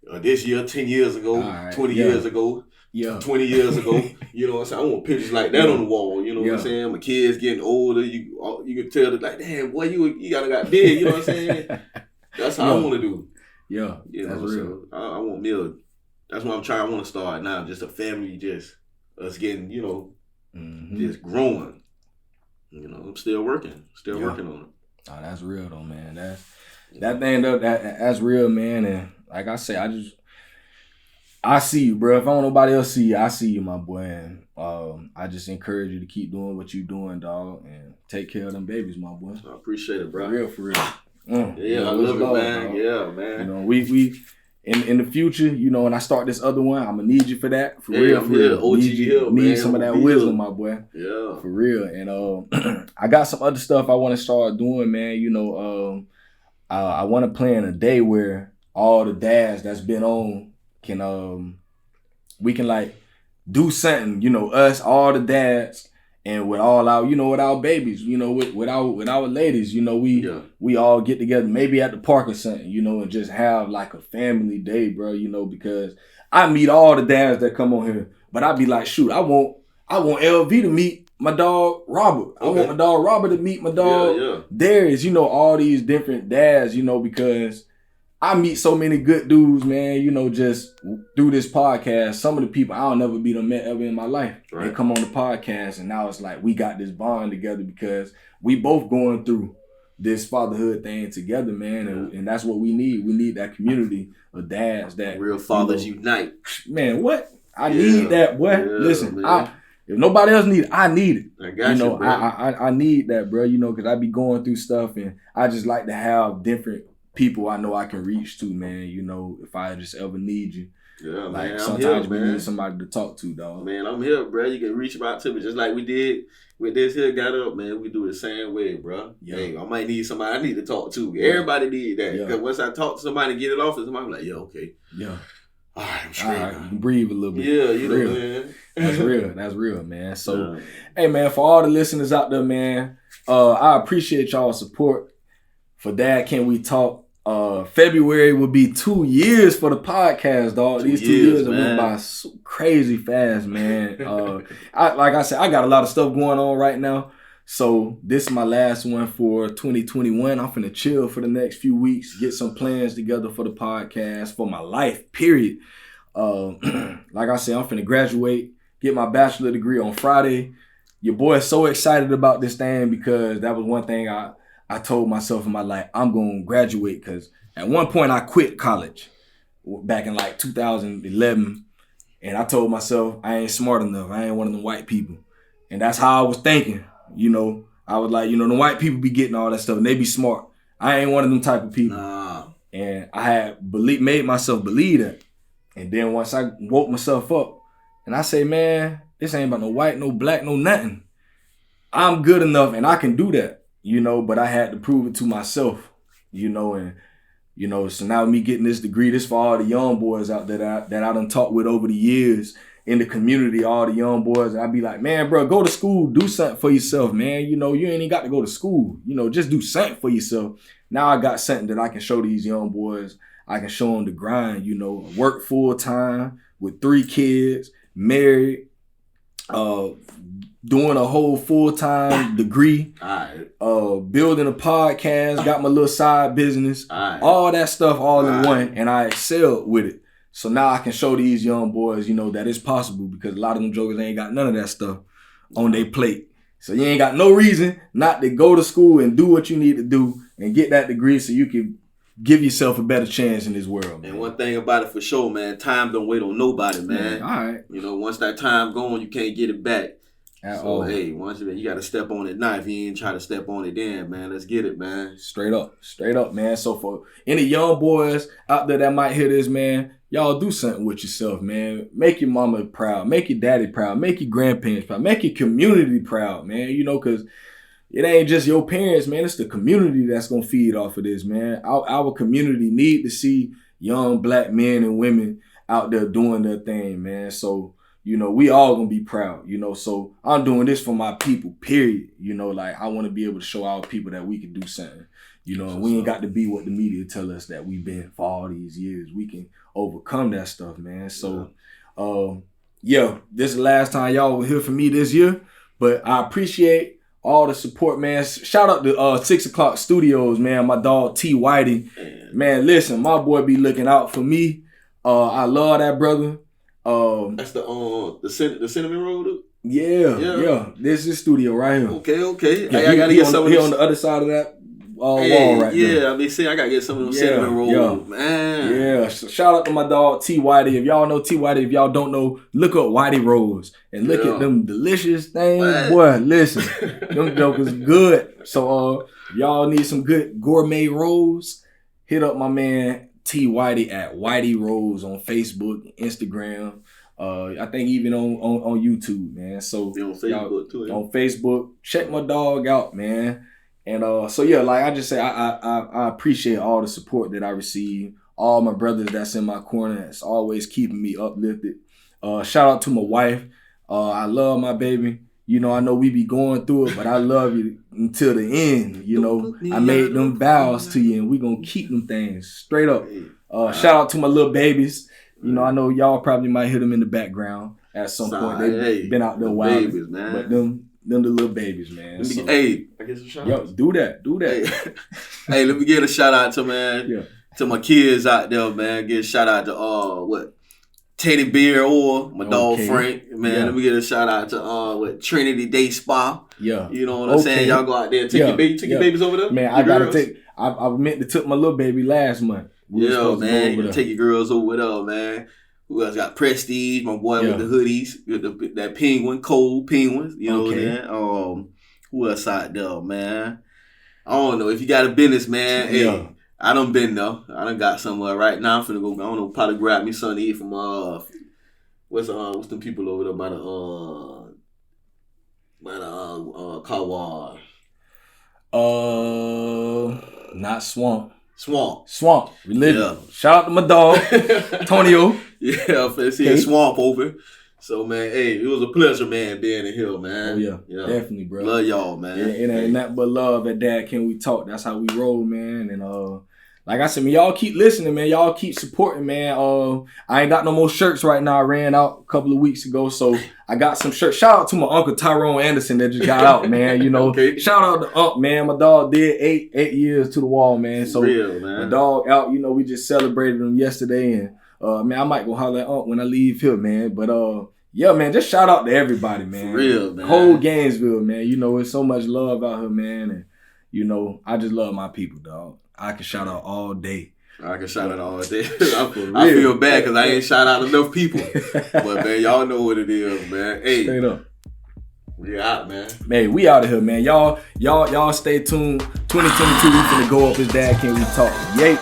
of this year, 10 years ago, 20 years ago. 20 years ago, you know what I'm saying? I want pictures like that on the wall, you know what I'm saying? My kids getting older, you can tell that, like, damn, boy, you got big, you know what I'm saying? That's how I want to do. Yeah, you know, that's real. So I want me that's what I'm trying. I want to start now, just a family, just us getting, you know, just growing. You know, I'm still working on it. Oh, that's real though, man. That thing though, that's real, man. And like I say, I see you, bro. If I don't nobody else see you, I see you, my boy. And I just encourage you to keep doing what you doing, dog, and take care of them babies, my boy. I appreciate it, bro. For real. Yeah, you know, I love it, man. Dog. Yeah, man. You know, we in the future, you know, when I start this other one, I'm gonna need you for that. For real. OG need some of that wisdom, my boy. Yeah. For real. And I got some other stuff I want to start doing, man. You know, I want to plan a day where all the dads that's been on can we can like do something, you know, us, all the dads, and with all our, you know, with our babies, you know, with our ladies, you know, we all get together, maybe at the park or something, you know, and just have like a family day, bro, you know, because I meet all the dads that come on here, but I be like, shoot, I want LV to meet my dog Robert. I want my dog Robert to meet my dog Darius, you know, all these different dads, you know, because I meet so many good dudes, man, you know, just through this podcast. Some of the people I'll never be them met ever in my life. Right. They come on the podcast, and now it's like we got this bond together because we both going through this fatherhood thing together, man. And that's what we need. We need that community of dads that real fathers unite. Man, what? I need that, boy. Listen, if nobody else need it, I need it. I got you, know, bro. I need that, bro, you know, because I be going through stuff, and I just like to have different people I know I can reach to, man, you know, if I just ever need you. Yeah, like, man. Sometimes we need somebody to talk to, dog. Man, I'm here, bro. You can reach out to me just like we did with this here got up, man. We do it the same way, bro. Yeah. Hey, I might need somebody I need to talk to. Yeah. Everybody need that. Because once I talk to somebody and get it off, somebody be like, yeah, okay. Yeah. All right, I'm straight. All right, you can breathe a little bit. Yeah, you know, man. That's real, man. So, hey, man, for all the listeners out there, man, I appreciate y'all's support. For Dad, Can We Talk? February will be 2 years for the podcast, dog. These 2 years have went by so crazy fast, man. Like I said, I got a lot of stuff going on right now. So this is my last one for 2021. I'm finna chill for the next few weeks, get some plans together for the podcast, for my life, period. Like I said, I'm finna graduate, get my bachelor degree on Friday. Your boy is so excited about this thing because that was one thing I told myself in my life, I'm going to graduate, because at one point I quit college back in like 2011, and I told myself I ain't smart enough. I ain't one of them white people. And that's how I was thinking, you know. I was like, you know, the white people be getting all that stuff and they be smart. I ain't one of them type of people. Nah. And I had made myself believe that. And then once I woke myself up and I say, man, this ain't about no white, no black, no nothing. I'm good enough and I can do that. You know, but I had to prove it to myself, you know, and, you know, so now me getting this degree, this for all the young boys out there that I done talked with over the years in the community, all the young boys. I be like, man, bro, go to school, do something for yourself, man. You know, you ain't even got to go to school, you know, just do something for yourself. Now I got something that I can show these young boys. I can show them the grind, you know, work full time with 3 kids, married, doing a whole full-time degree, building a podcast, got my little side business, all that stuff all in one, and I excelled with it. So now I can show these young boys, you know, that it's possible, because a lot of them jokers ain't got none of that stuff on their plate. So you ain't got no reason not to go to school and do what you need to do and get that degree so you can give yourself a better chance in this world, man. And one thing about it for sure, man, time don't wait on nobody, man. All right. You know, once that time gone, you can't get it back. So, hey, once you got to step on it now. If you ain't try to step on it then, man, let's get it, man. Straight up, man. So for any young boys out there that might hear this, man, y'all do something with yourself, man. Make your mama proud. Make your daddy proud. Make your grandparents proud. Make your community proud, man. You know, because it ain't just your parents, man. It's the community that's going to feed off of this, man. Our community need to see young black men and women out there doing their thing, man. So, you know, we all going to be proud, you know. So I'm doing this for my people, period. You know, like I want to be able to show our people that we can do something. You know, and we ain't got to be what the media tell us that we've been for all these years. We can overcome that stuff, man. So, this is the last time y'all will hear from me this year. But I appreciate all the support, man. Shout out to 6 O'Clock Studios, man. My dog T. Whitey. Man, listen, my boy be looking out for me. I love that brother. That's the Cinnamon Roll? Yeah. This is studio right here. Okay. Yeah, I gotta get some. He on the other side of that wall right there. I mean, see, I gotta get some of them cinnamon rolls, man. Yeah, shout out to my dog T. Whitey. If y'all know T. Whitey, if y'all don't know, look up Whitey Rolls and look at them delicious things. Man. Boy, listen, them jokers good. So, if y'all need some good gourmet rolls, hit up my man T. Whitey at Whitey Rolls on Facebook, Instagram. I think even on YouTube, man. So on Facebook too. On Facebook, check my dog out, man. And like I just say, I appreciate all the support that I receive. All my brothers that's in my corner, that's always keeping me uplifted. Shout out to my wife. I love my baby. You know, I know we be going through it, but I love you until the end. You know, I made them vows to you, and we gonna keep them things straight up. Shout out to my little babies. You know, I know y'all probably might hear them in the background at some point. They've been out there wild, babies, man. But them the little babies, man. So, I guess a shout out. Do that. Hey, let me give a shout out to my kids out there, man. Give a shout out to Teddy Bear or my dog Frank, man. Yeah. Let me give a shout out to Trinity Day Spa. Yeah, you know what I'm saying. Y'all go out there and take your babies over there. Man, I gotta take. I meant to took my little baby last month. Man, you take your girls over there, man. Who else got Prestige? My boy with the hoodies, with that penguin, cold penguins. You know what I'm saying? Who else out there, man? I don't know. If you got a business, man, hey, I done been there. I done got somewhere right now. I'm finna go. I don't know. Probably grab me something to eat from what's them people over there by the car wash? Not Swamp. Swamp. Religion. Yeah. Shout out to my dog, Tonio. Yeah, I'm finna see a Swamp open. So, man, hey, it was a pleasure, man, being in here, man. Oh, yeah. Definitely, bro. Love y'all, man. It ain't nothing but love at Dad Can We Talk. That's how we roll, man. And, like I said, man, y'all keep listening, man. Y'all keep supporting, man. I ain't got no more shirts right now. I ran out a couple of weeks ago, so I got some shirts. Shout out to my uncle Tyrone Anderson that just got out, man. You know, Shout out to Unc, man. My dog did eight years to the wall, man. So real, man. My dog out. You know, we just celebrated him yesterday, and man, I might go holler at Unc when I leave here, man. But yeah, man, just shout out to everybody, man. For real, man. Whole Gainesville, man. You know, there's so much love out here, man, and you know, I just love my people, dog. I can shout out all day. I feel bad because I ain't shout out enough people. But, man, y'all know what it is, man. Hey. Straight up. We out, man. Man, we out of here, man. Y'all stay tuned. 2022, we finna go up as Dad Can We Talk. Yay.